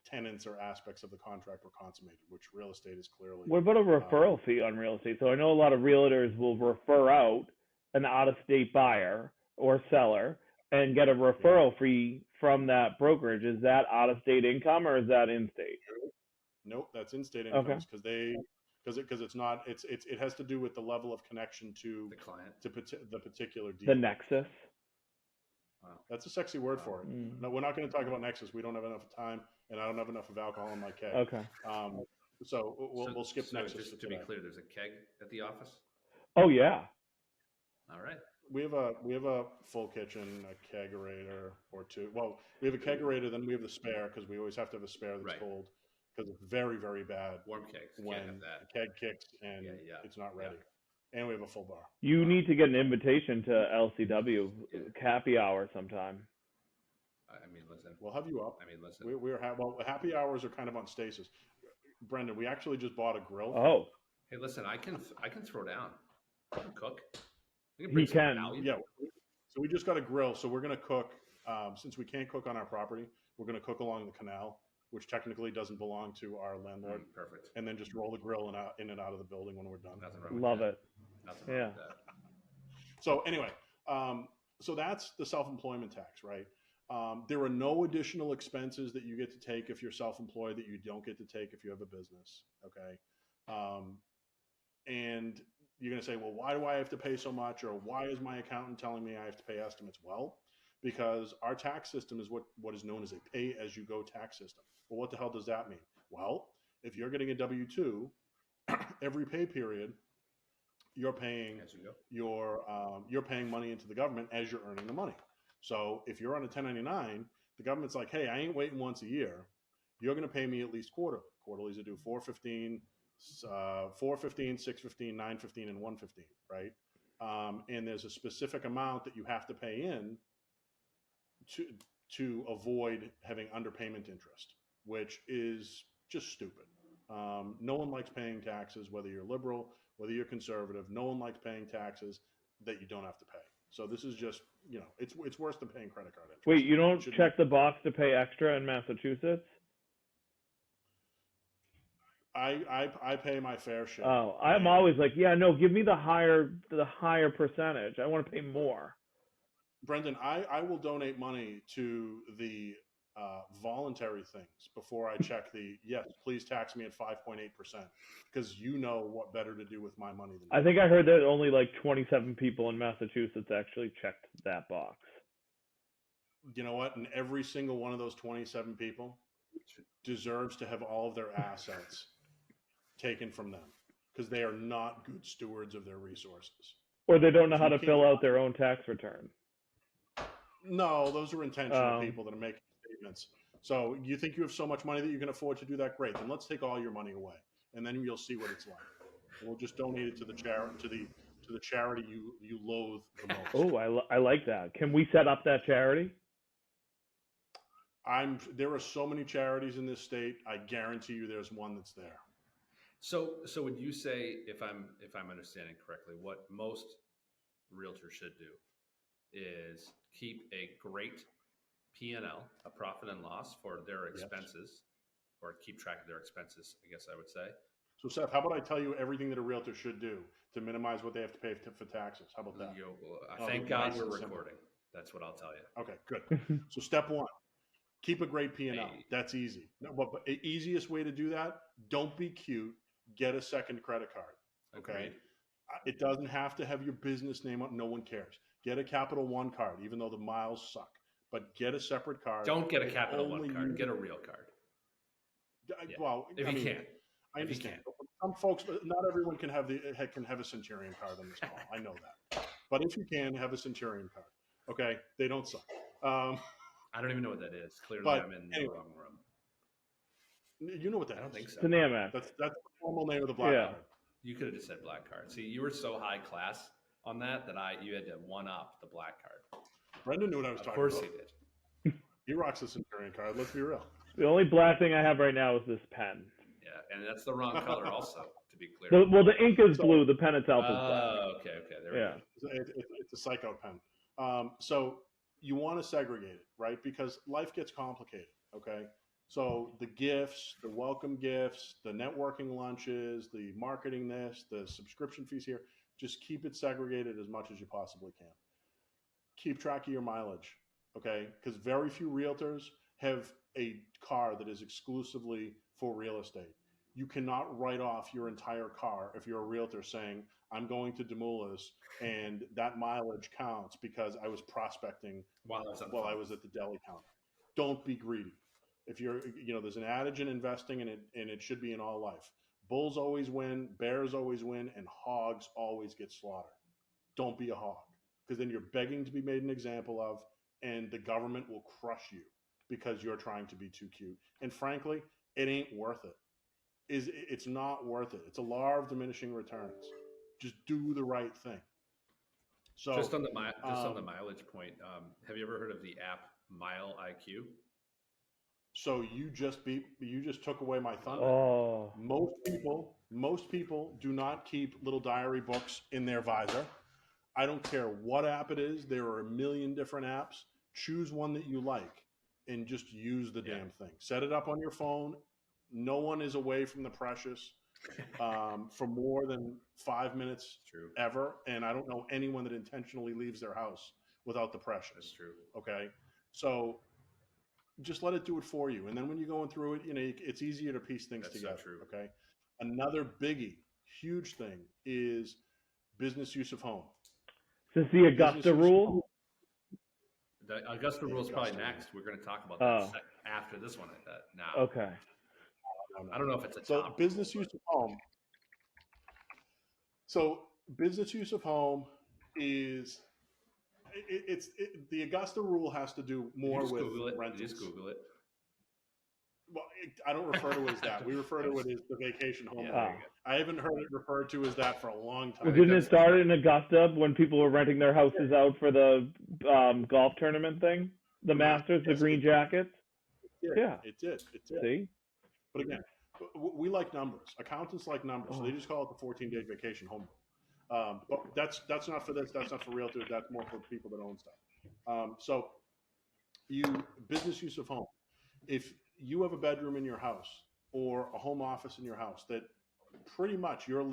tenants or aspects of the contract were consummated, which real estate is clearly. What about a referral fee on real estate? So I know a lot of realtors will refer out an out-of-state buyer or seller and get a referral fee from that brokerage. Is that out-of-state income or is that in-state? Nope, that's in-state incomes because it's not. It has to do with the level of connection to the client, to the particular deal. The nexus. Wow. That's a sexy word for it. No, we're not going to talk about nexus. We don't have enough time, and I don't have enough of alcohol in my keg. Okay. So we'll skip nexus. Just to be clear, there's a keg at the office. Oh yeah. All right. We have a full kitchen, a kegerator or two. Well, we have a kegerator, then we have the spare because we always have to have a spare that's cold because it's very, very bad. Warm kegs. When Can't have that. the keg kicks and it's not ready. Yeah. And we have a full bar. You need to get an invitation to LCW happy hour sometime. I mean, listen. We'll have you up. I mean, listen. Well, happy hours are kind of on stasis. Brendan, we actually just bought a grill. Oh. Hey, listen. I can throw down. I can cook. He can. Yeah. So we just got a grill. So we're going to cook. Since we can't cook on our property, we're going to cook along the canal, which technically doesn't belong to our landlord. Perfect. And then just roll the grill in and out of the building when we're done. Nothing wrong with Love that. it. Nothing wrong with that. So anyway, so that's the self-employment tax, right? There are no additional expenses that you get to take if you're self-employed that you don't get to take if you have a business. Okay. And you're going to say, well, why do I have to pay so much? Or why is my accountant telling me I have to pay estimates? Well, because our tax system is what is known as a pay-as-you-go tax system. Well, what the hell does that mean? Well, if you're getting a W-2, every pay period, you're paying you're paying money into the government as you're earning the money. So if you're on a 1099, the government's like, hey, I ain't waiting once a year. You're going to pay me at least quarterly. Quarterlies are due 415, 615, 915, and 115, right? And there's a specific amount that you have to pay in to avoid having underpayment interest, which is just stupid. No one likes paying taxes, whether you're liberal, whether you're conservative. No one likes paying taxes that you don't have to pay. So this is just, it's worse than paying credit card interest. Wait, you don't check the box to pay extra in Massachusetts? I pay my fair share. Oh, I'm always like, yeah, no, give me the higher percentage. I want to pay more. Brendan, I will donate money to the voluntary things before I check yes, please tax me at 5.8%, because you know what better to do with my money than I think I heard that only like 27 people in Massachusetts actually checked that box. You know what? And every single one of those 27 people deserves to have all of their assets taken from them because they are not good stewards of their resources. Or they don't know how to fill out their own tax return. No, those are intentional people that are making statements. So you think you have so much money that you can afford to do that? Great. Then let's take all your money away, and then you'll see what it's like. And we'll just donate it to the charity you loathe the most. Oh, I like that. Can we set up that charity? There are so many charities in this state. I guarantee you, there's one that's there. So would you say, if I'm understanding correctly, what most realtors should do is keep a great P&L, a profit and loss for their expenses, or keep track of their expenses, I guess I would say. So Seth, how about I tell you everything that a realtor should do to minimize what they have to pay for taxes? How about that? Thank God we're recording. That's what I'll tell you. Okay, good. So step one, keep a great P&L. Hey. That's easy. But the easiest way to do that, don't be cute. Get a second credit card. Okay. Agreed. It doesn't have to have your business name on. No one cares. Get a Capital One card, even though the miles suck. But get a separate card. Don't get a Capital One card. Get a real card. Well, if you can. I understand. Some folks, not everyone can have a Centurion card on this call. I know that. But if you can, have a Centurion card. Okay, they don't suck. I don't even know what that is. Clearly, I'm in the wrong room. You know what that I don't is. think so. It's an Amex. That's the formal name of the black Yeah. card. You could have just said black card. See, you were so high class on that you had to one up the black card. Brendan knew what I was Of talking course about. he did. He rocks the Centurion card. Let's be real. The only black thing I have right now is this pen. Yeah, and that's the wrong color also, to be clear. Well, the ink is blue. The pen itself is black. Oh, okay. There we go. It's a psycho pen. So you want to segregate it, right? Because life gets complicated, okay? So the gifts, the welcome gifts, the networking lunches, the marketing this, the subscription fees here, just keep it segregated as much as you possibly can. Keep track of your mileage, okay? Because very few realtors have a car that is exclusively for real estate. You cannot write off your entire car if you're a realtor saying, I'm going to Demoulas and that mileage counts because I was prospecting while I was at the deli counter. Don't be greedy. If you're, there's an adage in investing, and it should be in all life. Bulls always win, bears always win, and hogs always get slaughtered. Don't be a hog, because then you're begging to be made an example of, and the government will crush you because you're trying to be too cute. And frankly, it ain't worth it. It's not worth it. It's a law of diminishing returns. Just do the right thing. So just on the mileage point, have you ever heard of the app Mile IQ? So you just took away my thunder. Oh. Most people do not keep little diary books in their visor. I don't care what app it is. There are a million different apps. Choose one that you like and just use the damn thing. Set it up on your phone. No one is away from the precious for more than 5 minutes ever. And I don't know anyone that intentionally leaves their house without the precious. That's true. Okay. So just let it do it for you. And then when you're going through it, it's easier to piece things together. So true. Okay. Another biggie, huge thing is business use of home. Is this the Augusta rule? The Augusta rule is probably next. We're going to talk about that after this one. Now. Okay. I don't know if it's a top. Business use of home. So business use of home is the Augusta rule has to do more with rentals. Just Google it. Well, I don't refer to it as that. We refer to it as the vacation home. I haven't heard it referred to as that for a long time. Well, didn't it start in Augusta when people were renting their houses out for the golf tournament thing? The Masters, the Green Jackets? It did. See? But again, we like numbers. Accountants like numbers. So they just call it the 14-day vacation home. But that's not for this. That's not for realtors. That's more for people that own stuff. So business use of home. If you have a bedroom in your house or a home office in your house that pretty much you're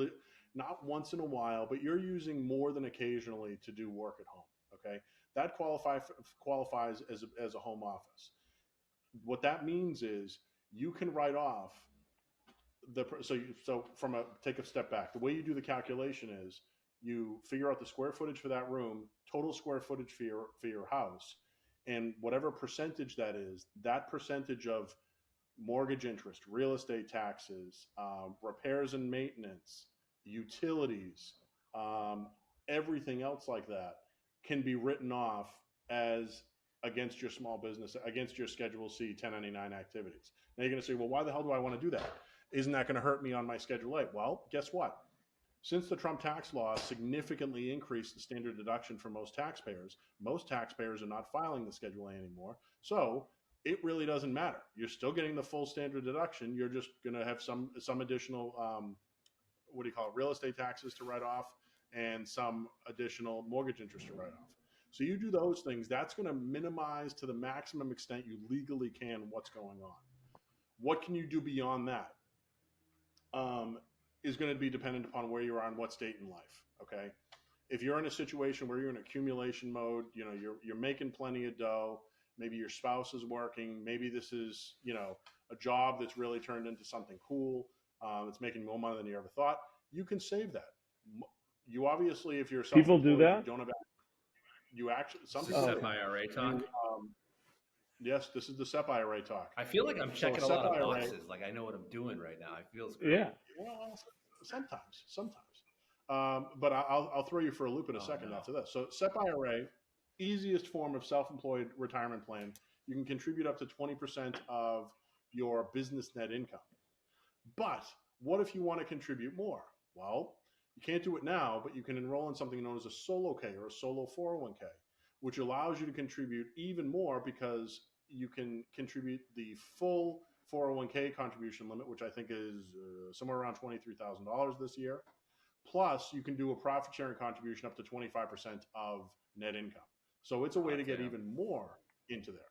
not once in a while, but you're using more than occasionally to do work at home. Okay. That qualifies as a home office. What that means is you can write off take a step back. The way you do the calculation is you figure out the square footage for that room, total square footage for your house, and whatever percentage that is, that percentage of mortgage interest, real estate taxes, repairs and maintenance, utilities, everything else like that can be written off as against your small business, against your Schedule C 1099 activities. Now you're going to say, well, why the hell do I want to do that? Isn't that going to hurt me on my Schedule A? Well, guess what? Since the Trump tax law significantly increased the standard deduction for most taxpayers are not filing the Schedule A anymore. So it really doesn't matter. You're still getting the full standard deduction. You're just going to have some additional, real estate taxes to write off and some additional mortgage interest to write off. So you do those things. That's going to minimize to the maximum extent you legally can what's going on. What can you do beyond that? Is going to be dependent upon where you are and what state in life. Okay. If you're in a situation where you're in accumulation mode, you're making plenty of dough, maybe your spouse is working, maybe this is, a job that's really turned into something cool. It's making more money than you ever thought. You can save that. You obviously, if you're people do that, you don't have, you actually, some people SEP IRA talk. Yes, this is the SEP IRA talk. I feel like I'm checking a lot of boxes. Like I know what I'm doing right now. It feels great. Yeah. Well, sometimes. But I'll throw you for a loop in a second after this. So SEP IRA, easiest form of self-employed retirement plan. You can contribute up to 20% of your business net income. But what if you want to contribute more? Well, you can't do it now, but you can enroll in something known as a solo K or a solo 401k, which allows you to contribute even more because you can contribute the full 401k contribution limit, which I think is somewhere around $23,000 this year. Plus, you can do a profit sharing contribution up to 25% of net income. So it's a way to get even more into there.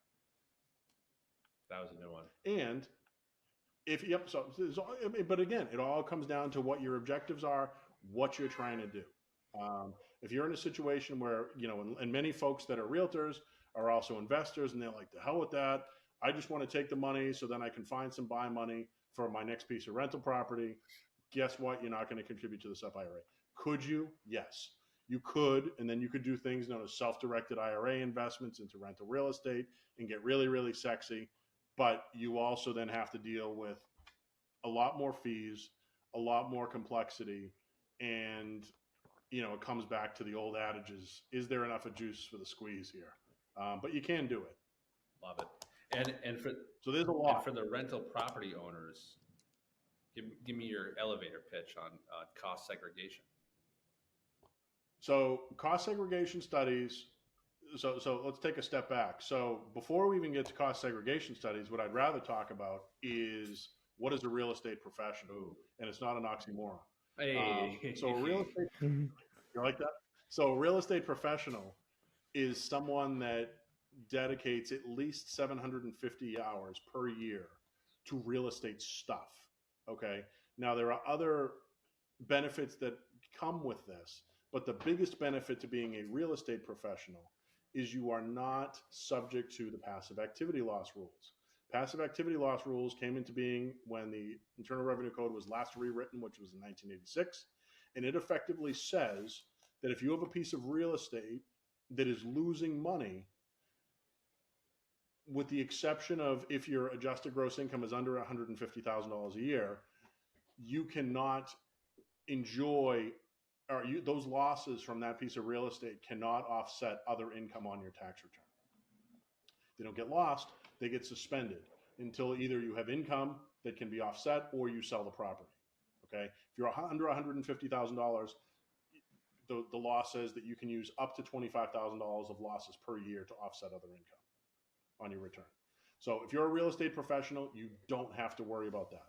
That was a new one. And but again, it all comes down to what your objectives are, what you're trying to do. If you're in a situation where, and many folks that are realtors are also investors, and they're like, the hell with that. I just want to take the money so then I can find some buy money for my next piece of rental property. Guess what? You're not going to contribute to the SEP IRA. Could you? Yes, you could. And then you could do things known as self-directed IRA investments into rental real estate and get really, really sexy. But you also then have to deal with a lot more fees, a lot more complexity. And, it comes back to the old adages. Is there enough of juice for the squeeze here? But you can do it. Love it. So there's a lot. And for the rental property owners, give me your elevator pitch on cost segregation. So cost segregation studies. So let's take a step back. So before we even get to cost segregation studies, what I'd rather talk about is what is a real estate professional? Ooh. And it's not an oxymoron. Hey. So a real estate, you like that? So a real estate professional is someone that dedicates at least 750 hours per year to real estate stuff. Okay. Now there are other benefits that come with this, but the biggest benefit to being a real estate professional is you are not subject to the passive activity loss rules. Passive activity loss rules came into being when the Internal Revenue Code was last rewritten, which was in 1986. And it effectively says that if you have a piece of real estate that is losing money, with the exception of if your adjusted gross income is under $150,000 a year, you cannot enjoy, or those losses from that piece of real estate cannot offset other income on your tax return. They don't get lost, they get suspended until either you have income that can be offset or you sell the property. Okay, if you're under $150,000, the law says that you can use up to $25,000 of losses per year to offset other income on your return. So if you're a real estate professional, you don't have to worry about that.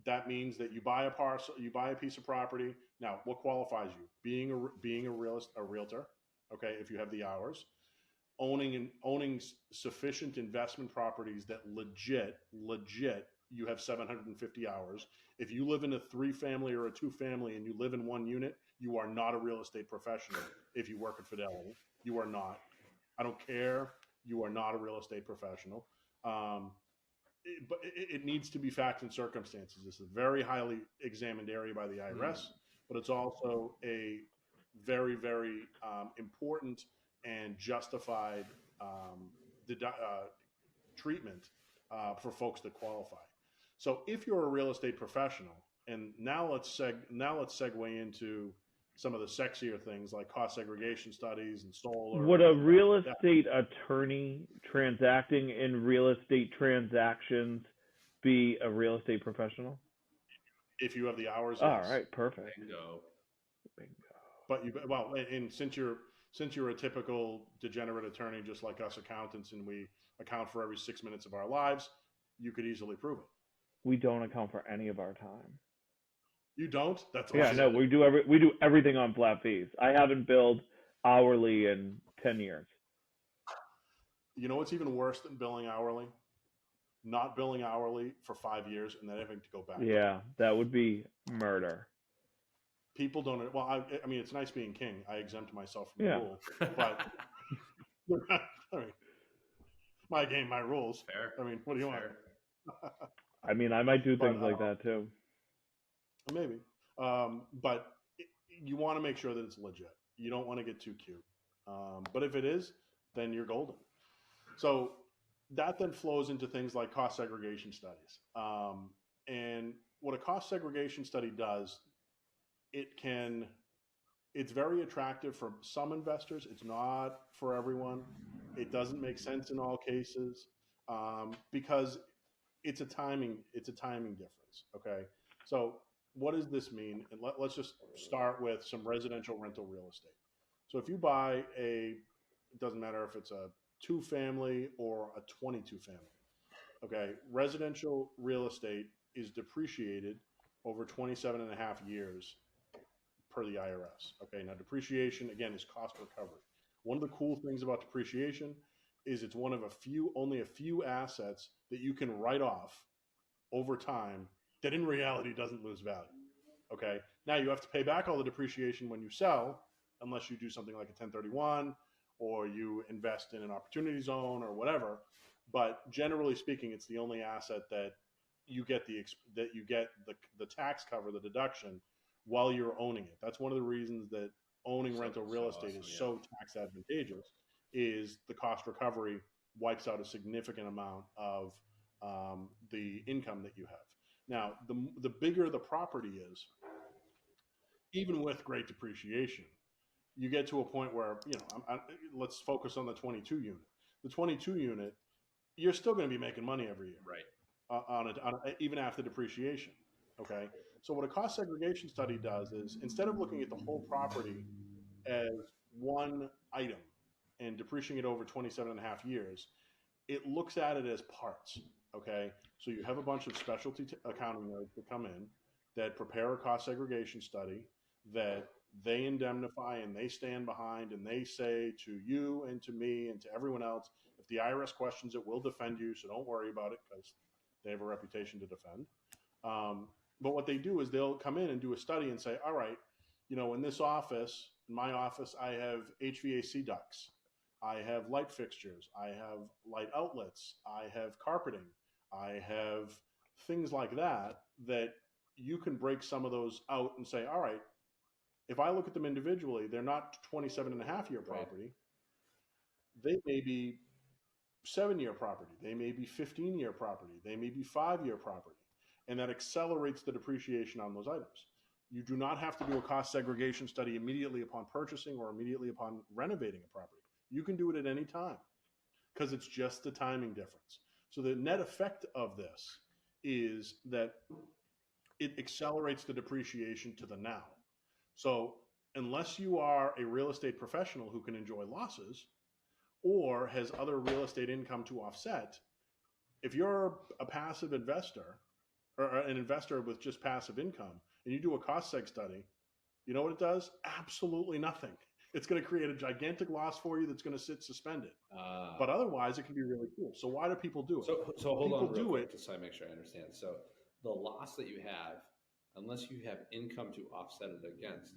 That means that you buy a parcel, you buy a piece of property. Now, what qualifies you? Being a realtor, okay, if you have the hours, owning sufficient investment properties that legit you have 750 hours. If you live in a 3-family or a 2-family and you live in one unit, you are not a real estate professional. If you work at Fidelity, you are not. I don't care. You are not a real estate professional. But it needs to be facts and circumstances. This is a very highly examined area by the IRS, but it's also a very, very important and justified treatment for folks that qualify. So if you're a real estate professional, and now let's segue into some of the sexier things like cost segregation studies and solar. Would a real estate attorney transacting in real estate transactions be a real estate professional? If you have the hours. All right, perfect. Bingo. But and since you're a typical degenerate attorney, just like us accountants, and we account for every 6 minutes of our lives, you could easily prove it. We don't account for any of our time. You don't? That's awesome. Yeah, no, we do everything on flat fees. I haven't billed hourly in 10 years. You know what's even worse than billing hourly? Not billing hourly for 5 years and then having to go back. Yeah, that would be murder. People don't. Well, I mean, it's nice being king. I exempt myself from the rule, but I mean, my game, my rules. Fair. I mean, what do you want? I mean, I might do things like that too. Maybe, but you want to make sure that it's legit. You don't want to get too cute. But if it is, then you're golden. So that then flows into things like cost segregation studies. And what a cost segregation study does, it's very attractive for some investors. It's not for everyone. It doesn't make sense in all cases, because it's a timing difference. Okay, so what does this mean? And let's just start with some residential rental real estate. So if you buy it doesn't matter if it's a 2-family or a 22-family. Okay, residential real estate is depreciated over 27 and a half years per the IRS. Okay, now depreciation again is cost recovery. One of the cool things about depreciation is it's one of only a few assets that you can write off over time that in reality doesn't lose value. Okay, now you have to pay back all the depreciation when you sell, unless you do something like a 1031 or you invest in an opportunity zone or whatever. But generally speaking, it's the only asset that you get the tax cover, the deduction, while you're owning it. That's one of the reasons that owning rental real estate is so tax advantageous. Is the cost recovery wipes out a significant amount of the income that you have. Now, the bigger the property is, even with great depreciation, you get to a point where, let's focus on the 22 unit. The 22 unit, you're still going to be making money every year, right? Even after depreciation. Okay, so what a cost segregation study does is, instead of looking at the whole property as one item and depreciating it over 27 and a half years, it looks at it as parts. Okay, so you have a bunch of specialty accounting nerds that come in that prepare a cost segregation study that they indemnify and they stand behind, and they say to you and to me and to everyone else, if the IRS questions it, we'll defend you, so don't worry about it, because they have a reputation to defend. But what they do is they'll come in and do a study and say, all right, in my office, I have HVAC ducts, I have light fixtures, I have light outlets, I have carpeting, I have things like that you can break some of those out and say, all right, if I look at them individually, they're not 27 and a half year property. They may be 7-year property. They may be 15-year property. They may be 5-year property. And that accelerates the depreciation on those items. You do not have to do a cost segregation study immediately upon purchasing or immediately upon renovating a property. You can do it at any time because it's just the timing difference. So the net effect of this is that it accelerates the depreciation to the now. So unless you are a real estate professional who can enjoy losses or has other real estate income to offset, if you're a passive investor or an investor with just passive income and you do a cost seg study, you know what it does? Absolutely nothing. It's going to create a gigantic loss for you that's going to sit suspended. But otherwise, it can be really cool. So why do people do it? So hold people on real do quick, it just so I make sure I understand. So the loss that you have, unless you have income to offset it against,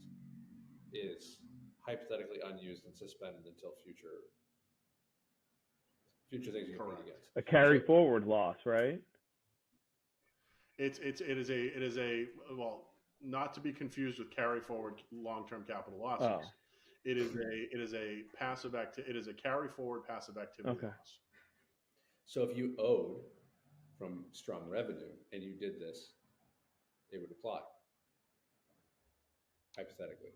is hypothetically unused and suspended until future things you can bring against. A carry forward loss, right? It is a well, not to be confused with carry forward long-term capital losses. Oh. It is a passive it is a carry forward passive activity loss. So if you owed from strong revenue and you did this, it would apply. Hypothetically.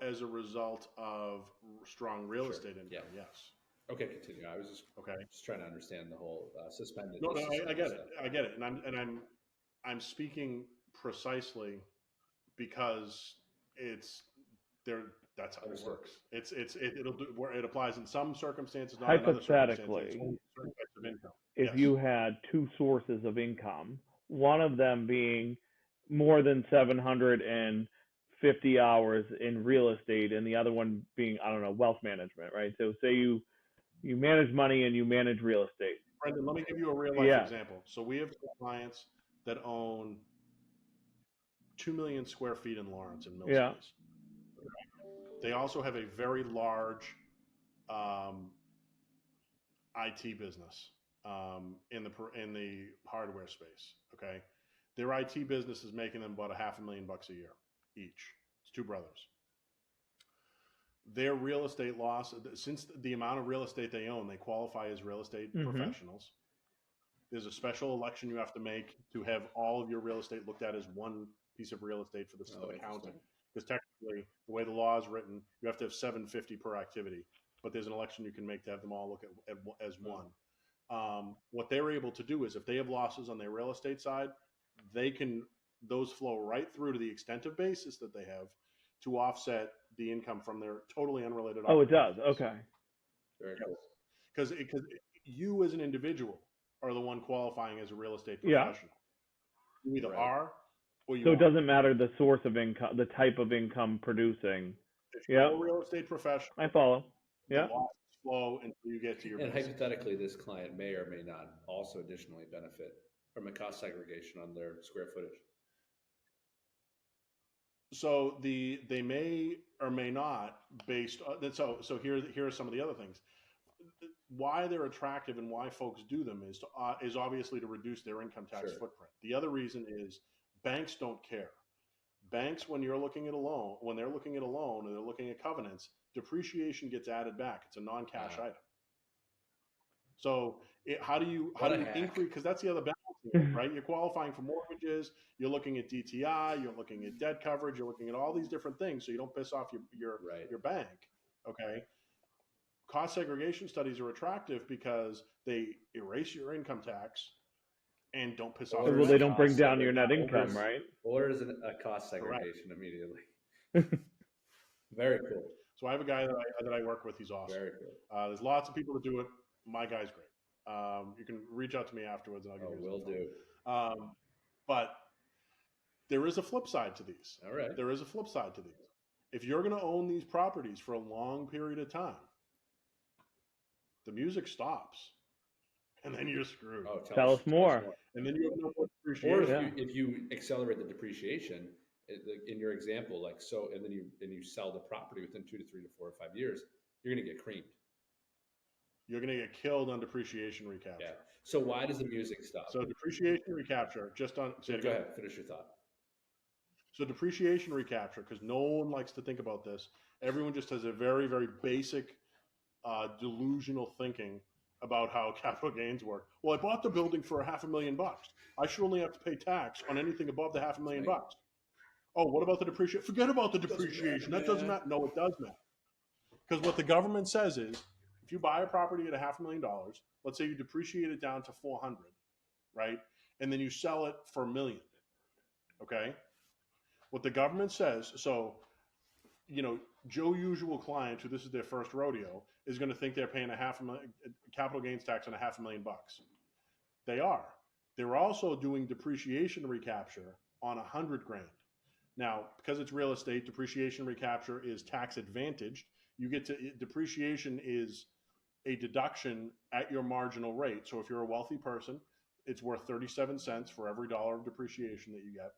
As a result of strong real estate income, yes. Okay, continue. I was just trying to understand the whole suspended. No, I get it. I get it, and I'm speaking precisely because it's there. That's how it works. It applies in some circumstances, not in other circumstances. Hypothetically, Certain types of income. if you had two sources of income, one of them being more than 750 hours in real estate, and the other one being, I don't know, wealth management, right? So say you manage money and you manage real estate. Brendan, let me give you a real life example. So we have clients that own 2 million square feet in Lawrence and Mill Space. They also have a very large IT business in the hardware space. Okay, their IT business is making them about $500,000 a year each. It's two brothers. Their real estate loss, since the amount of real estate they own, they qualify as real estate professionals. There's a special election you have to make to have all of your real estate looked at as one piece of real estate for the accounting. Because technically, the way the law is written, you have to have 750 per activity. But there's an election you can make to have them all look at as one. what they're able to do is if they have losses on their real estate side, those flow right through to the extent of basis that they have to offset the income from their totally unrelated. Oh, it does. Okay. Very cool. Because you as an individual are the one qualifying as a real estate Yeah. professional. You either Right. are or you So are. it doesn't matter the source of income, the type of income producing. If you're Yeah. a real estate professional, I follow. the Yeah. losses flow until you get to your And basic. hypothetically, this client may or may not also additionally benefit from a cost segregation on their square footage. So they may or may not based on so here are some of the other things. Why they're attractive and why folks do them is obviously to reduce their income tax Sure. footprint. The other reason is banks don't care. Banks, when they're looking at a loan or they're looking at covenants, depreciation gets added back. It's a non-cash item. So how do you increase? Because that's the other balance, right? You're qualifying for mortgages. You're looking at DTI. You're looking at debt coverage. You're looking at all these different things, so you don't piss off your bank. Okay. Cost segregation studies are attractive because they erase your income tax and don't piss off. Well, they don't bring down your net income, right? Orders a cost segregation immediately. Very cool. So I have a guy that I work with. He's awesome. Very cool. There's lots of people that do it. My guy's great. You can reach out to me afterwards, and I'll give you. Will do. But there is a flip side to these. All right. There is a flip side to these. If you're going to own these properties for a long period of time, the music stops, and then you're screwed. Oh, tell us more. And then you have no more depreciation. Or if you accelerate the depreciation, in your example, like so, and then you sell the property within 2 to 3 to 4 or 5 years, you're going to get creamed. You're going to get killed on depreciation recapture. Yeah. So why does the music stop? So depreciation recapture, just on. Go ahead, finish your thought. So depreciation recapture, because no one likes to think about this. Everyone just has a very, very basic delusional thinking about how capital gains work. Well, I bought the building for $500,000. I should only have to pay tax on anything above the $500,000. Right. Oh, what about the depreciation? Forget about the depreciation. That doesn't matter. No, it does matter. Because what the government says is, if you buy a property at $500,000, let's say you depreciate it down to $400,000, right? And then you sell it for $1 million. Okay? What the government says, so, Joe usual client who this is their first rodeo is going to think they're paying capital gains tax on $500,000. They are. They're also doing depreciation recapture on $100,000. Now, because it's real estate, depreciation recapture is tax advantaged. Depreciation is a deduction at your marginal rate. So if you're a wealthy person, it's worth 37 cents for every dollar of depreciation that you get.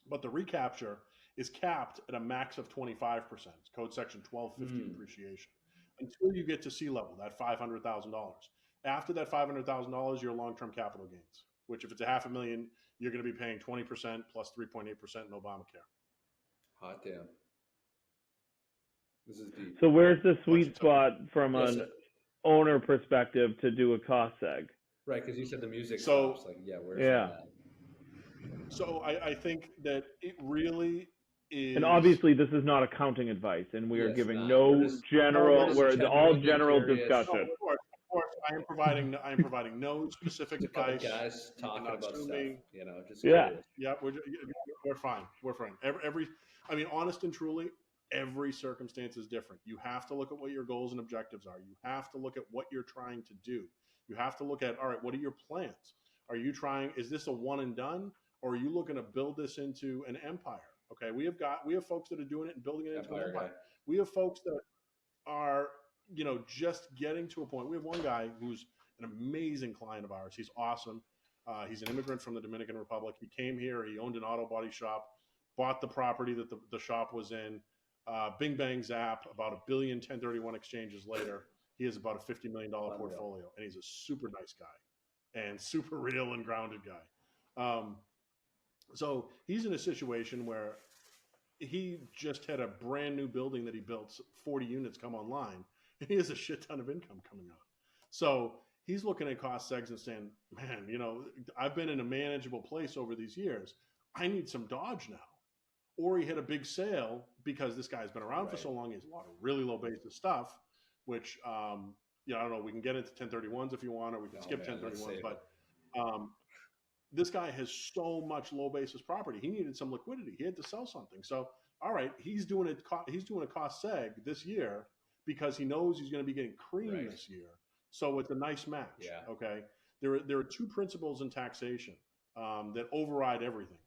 But the recapture is capped at a max of 25%. It's code section 1250 depreciation. Until you get to sea level, that $500,000. After that $500,000, your long-term capital gains, which if it's $500,000, you're going to be paying 20% plus 3.8% in Obamacare. Hot damn. This is deep. So where's the sweet spot from an owner perspective to do a cost seg? Right, because you said the music stops. Like, where's that? So I think that it really is. And obviously, this is not accounting advice, and we are giving no general. We're all general discussion. No, of course, I am providing no specific advice. Guys talking about stuff, just curious. Yeah, we're fine. We're fine. Honest and truly, every circumstance is different. You have to look at what your goals and objectives are. You have to look at what you're trying to do. You have to look at, all right, what are your plans? Is this a one and done? Or are you looking to build this into an empire? Okay, we have folks that are doing it and building it into an empire. We have folks that are, just getting to a point. We have one guy who's an amazing client of ours. He's awesome. He's an immigrant from the Dominican Republic. He came here. He owned an auto body shop, bought the property that the shop was in. Bing bang zap, about 1 billion 1031 exchanges later, he has about a $50 million portfolio, and he's a super nice guy and super real and grounded guy. So he's in a situation where he just had a brand new building that he built, 40 units come online, and he has a shit ton of income coming on. So he's looking at cost segs and saying, man, I've been in a manageable place over these years. I need some dodge now. Or he had a big sale because this guy's been around for so long. He has a lot of really low basis stuff, which, I don't know, we can get into 1031s if you want, or we can skip 1031s, but um, this guy has so much low basis property. He needed some liquidity. He had to sell something. So, all right, he's doing a cost seg this year because he knows he's going to be getting cream this year. So it's a nice match. Yeah. Okay. There are two principles in taxation that override everything.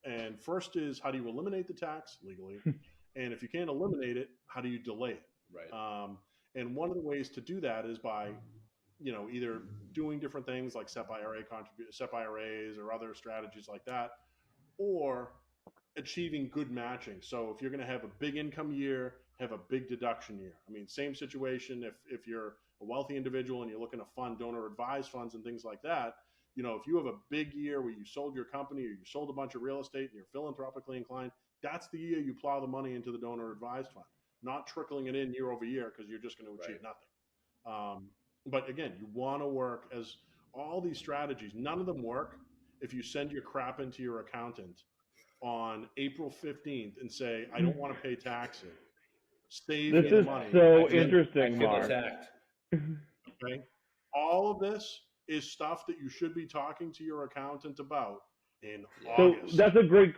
And first is, how do you eliminate the tax legally? And if you can't eliminate it, how do you delay it? Right. And one of the ways to do that is by, either doing different things like SEP IRAs or other strategies like that, or achieving good matching. So if you're going to have a big income year, have a big deduction year. I mean, same situation if you're a wealthy individual and you're looking to fund donor advised funds and things like that. If you have a big year where you sold your company or you sold a bunch of real estate and you're philanthropically inclined, that's the year you plow the money into the donor advised fund, not trickling it in year over year because you're just going to achieve nothing. But again, you want to work as all these strategies. None of them work if you send your crap into your accountant on April 15th and say, I don't want to pay taxes. Save This me the is money. so interesting, feel Mark. attacked. Okay. All of this is stuff that you should be talking to your accountant about in August. So that's a great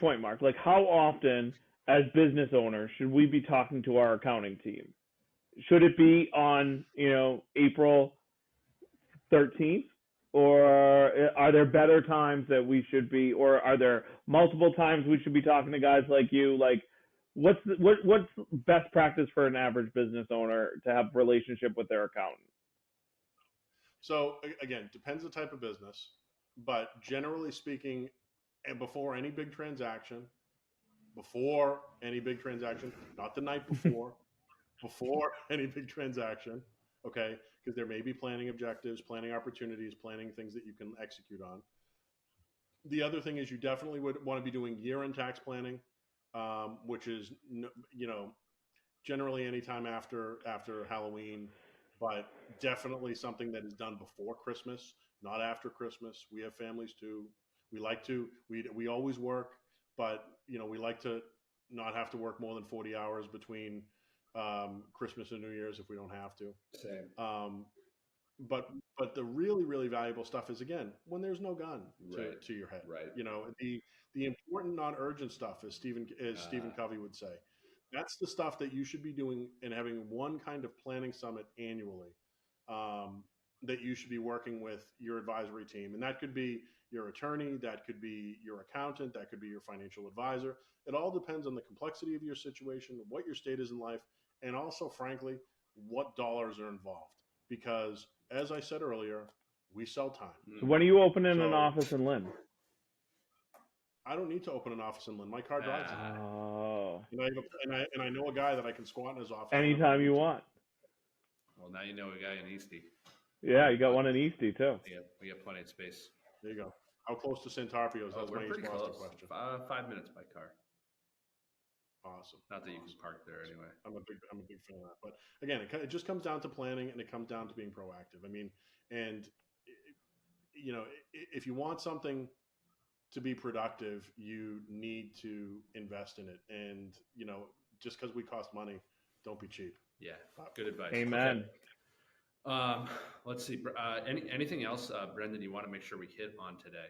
point, Mark. Like, how often as business owners should we be talking to our accounting team? Should it be on, April 13th? Or are there better times that we should be, or are there multiple times we should be talking to guys like you? Like, what's best practice for an average business owner to have relationship with their accountant? So again, depends the type of business, but generally speaking, and before any big transaction, not the night before, before any big transaction, okay? Because there may be planning objectives, planning opportunities, planning things that you can execute on. The other thing is you definitely would want to be doing year-end tax planning, which is, generally anytime after Halloween, but definitely something that is done before Christmas, not after Christmas. We have families too. We always work, but we like to not have to work more than 40 hours between Christmas and New Year's if we don't have to. Same. But the really, really valuable stuff is, again, when there's no gun to your head. Right. The important, non-urgent stuff, as Stephen Covey would say. That's the stuff that you should be doing and having one kind of planning summit annually that you should be working with your advisory team. And that could be your attorney, that could be your accountant, that could be your financial advisor. It all depends on the complexity of your situation, what your state is in life, and also, frankly, what dollars are involved. Because, as I said earlier, we sell time. So when are you opening an office in Lynn? I don't need to open an office in Lynn. My car drives. Oh. And I know a guy that I can squat in his office. Anytime you want. Well, now you know a guy in Eastie. Yeah, you got one in Eastie too. Yeah, we got plenty of space. There you go. How close to Santarpio is? That's we're my pretty East close. Boston question. 5 minutes by car. Awesome. Not that you can park there anyway. I'm a big fan of that. But again, it just comes down to planning, and it comes down to being proactive. I mean, and if you want something to be productive, you need to invest in it. And just because we cost money, don't be cheap. Yeah, good advice. Amen. Okay. Let's see. Anything else, Brendan, you want to make sure we hit on today?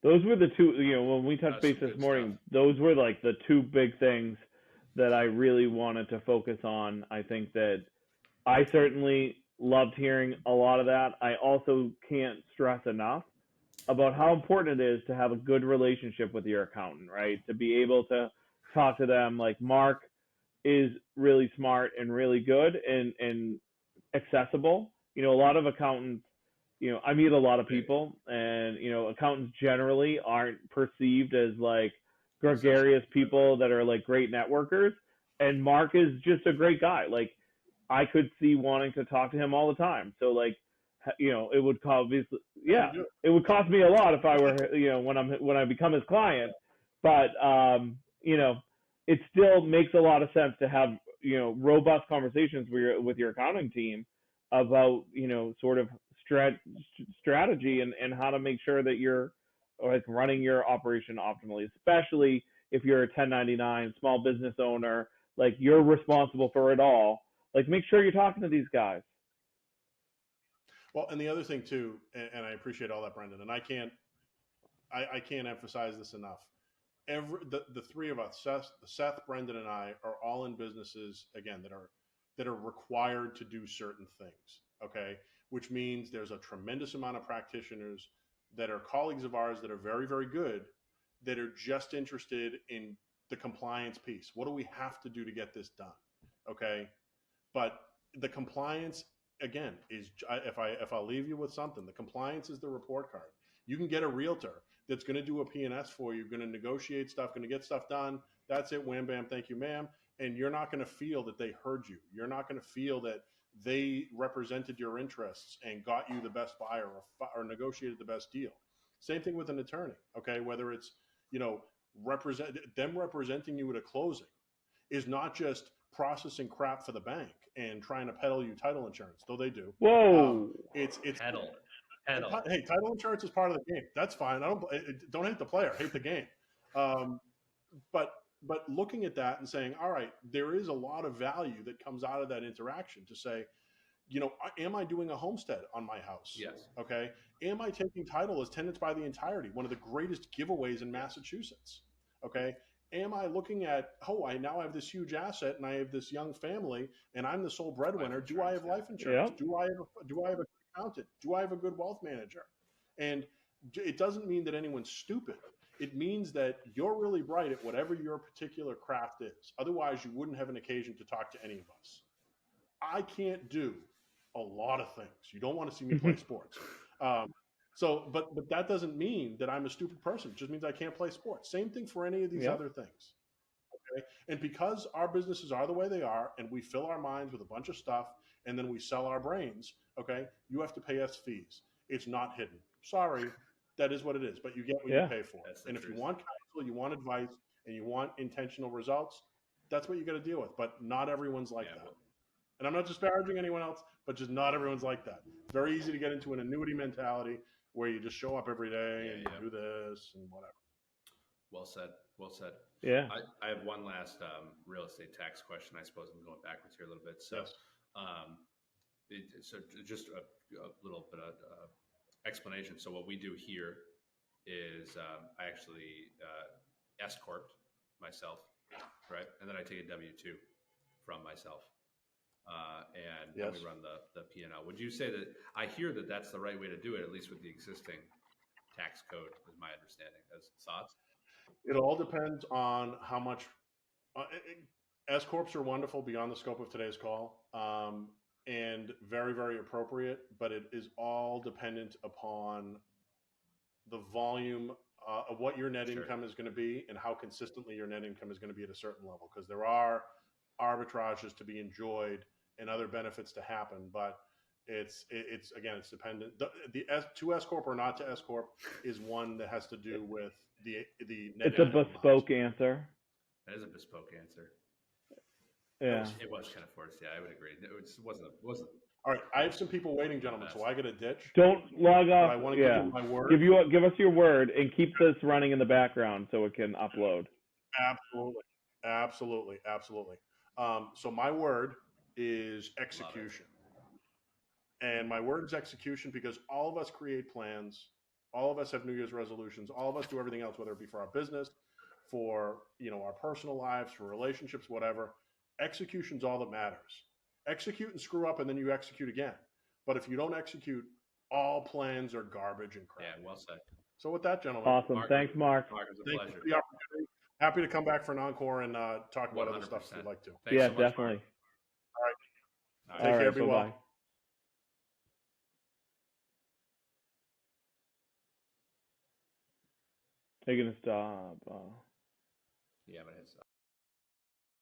Those were the two, when we touched base this morning, stuff. those were like the two big things that I really wanted to focus on. I think that I certainly loved hearing a lot of that. I also can't stress enough about how important it is to have a good relationship with your accountant, right? To be able to talk to them. Like, Mark is really smart and really good and accessible. A lot of accountants, I meet a lot of people, and accountants generally aren't perceived as like gregarious people that are like great networkers. And Mark is just a great guy. Like, I could see wanting to talk to him all the time. So like, it would obviously, it would cost me a lot if I were, when I become his client. But it still makes a lot of sense to have robust conversations with your accounting team about sort of strategy and how to make sure that you're like running your operation optimally, especially if you're a 1099 small business owner. Like, you're responsible for it all. Like, make sure you're talking to these guys. Well, and the other thing too, and I appreciate all that, Brendan, and I can't emphasize this enough. The three of us, Seth, Brendan, and I, are all in businesses again that are required to do certain things. Okay, which means there's a tremendous amount of practitioners that are colleagues of ours that are very, very good, that are just interested in the compliance piece. What do we have to do to get this done? Okay, but the compliance again is, if I'll leave you with something, the compliance is the report card. You can get a realtor that's going to do a P&S for you, going to negotiate stuff, going to get stuff done. That's it. Wham, bam, thank you, ma'am. And you're not going to feel that they heard you. You're not going to feel that they represented your interests and got you the best buyer or negotiated the best deal. Same thing with an attorney. Okay, whether it's representing you at a closing is not just processing crap for the bank and trying to peddle you title insurance, though they do. Whoa! It's Peddle. Hey, title insurance is part of the game. That's fine. Don't hate the player, hate the game. But looking at that and saying, all right, there is a lot of value that comes out of that interaction to say, am I doing a homestead on my house? Yes. Okay. Am I taking title as tenants by the entirety? One of the greatest giveaways in Massachusetts. Okay. Am I looking at, I now have this huge asset and I have this young family and I'm the sole breadwinner. Do I have life insurance? Yep. Do I have a accountant? Do I have a good wealth manager? And it doesn't mean that anyone's stupid. It means that you're really bright at whatever your particular craft is. Otherwise, you wouldn't have an occasion to talk to any of us. I can't do a lot of things. You don't want to see me play sports. But that doesn't mean that I'm a stupid person. It just means I can't play sports. Same thing for any of these other things. Okay. And because our businesses are the way they are and we fill our minds with a bunch of stuff and then we sell our brains, okay, you have to pay us fees. It's not hidden. Sorry, that is what it is, but you get what you pay for. And if you want counsel, you want advice, and you want intentional results, that's what you got to deal with. But not everyone's like that. And I'm not disparaging anyone else, but just not everyone's like that. It's very easy to get into an annuity mentality where you just show up every day and you do this and whatever. Well said. Well said. Yeah. I have one last real estate tax question. I suppose I'm going backwards here a little bit. So, yes. so just a little bit of explanation. So what we do here is I actually S-corp myself, right? And then I take a W-2 from myself. And then we run the P&L. Would you say that I hear that that's the right way to do it, at least with the existing tax code, is my understanding? As thoughts? It all depends on how much. S corps are wonderful beyond the scope of today's call, and very, very appropriate. But it is all dependent upon the volume of what your net income is going to be and how consistently your net income is going to be at a certain level. Because there are arbitrages to be enjoyed and other benefits to happen, but it's dependent. The to S corp or not to S corp is one that has to do with the net. It's a bespoke answer. That is a bespoke answer. Yeah, it was kind of forced. Yeah, I would agree. It wasn't. All right, I have some people waiting, gentlemen, so I got a ditch. Don't log off. I want to give you my word. Give us your word and keep this running in the background so it can upload. Absolutely. So my word is execution. And my word is execution because all of us create plans. All of us have New Year's resolutions. All of us do everything else, whether it be for our business, for our personal lives, for relationships, whatever. Execution's all that matters. Execute and screw up, and then you execute again. But if you don't execute, all plans are garbage and crap. Yeah, well said. So with that, gentlemen. Awesome. Thanks, Mark. Mark, it was a Thank pleasure. you for the opportunity. Happy to come back for an encore and talk about 100%. other stuff if you'd like to. Thanks so much, definitely. Mark. All right. Take care. Be well. Bye-bye. They're gonna stop. Yeah, but it's.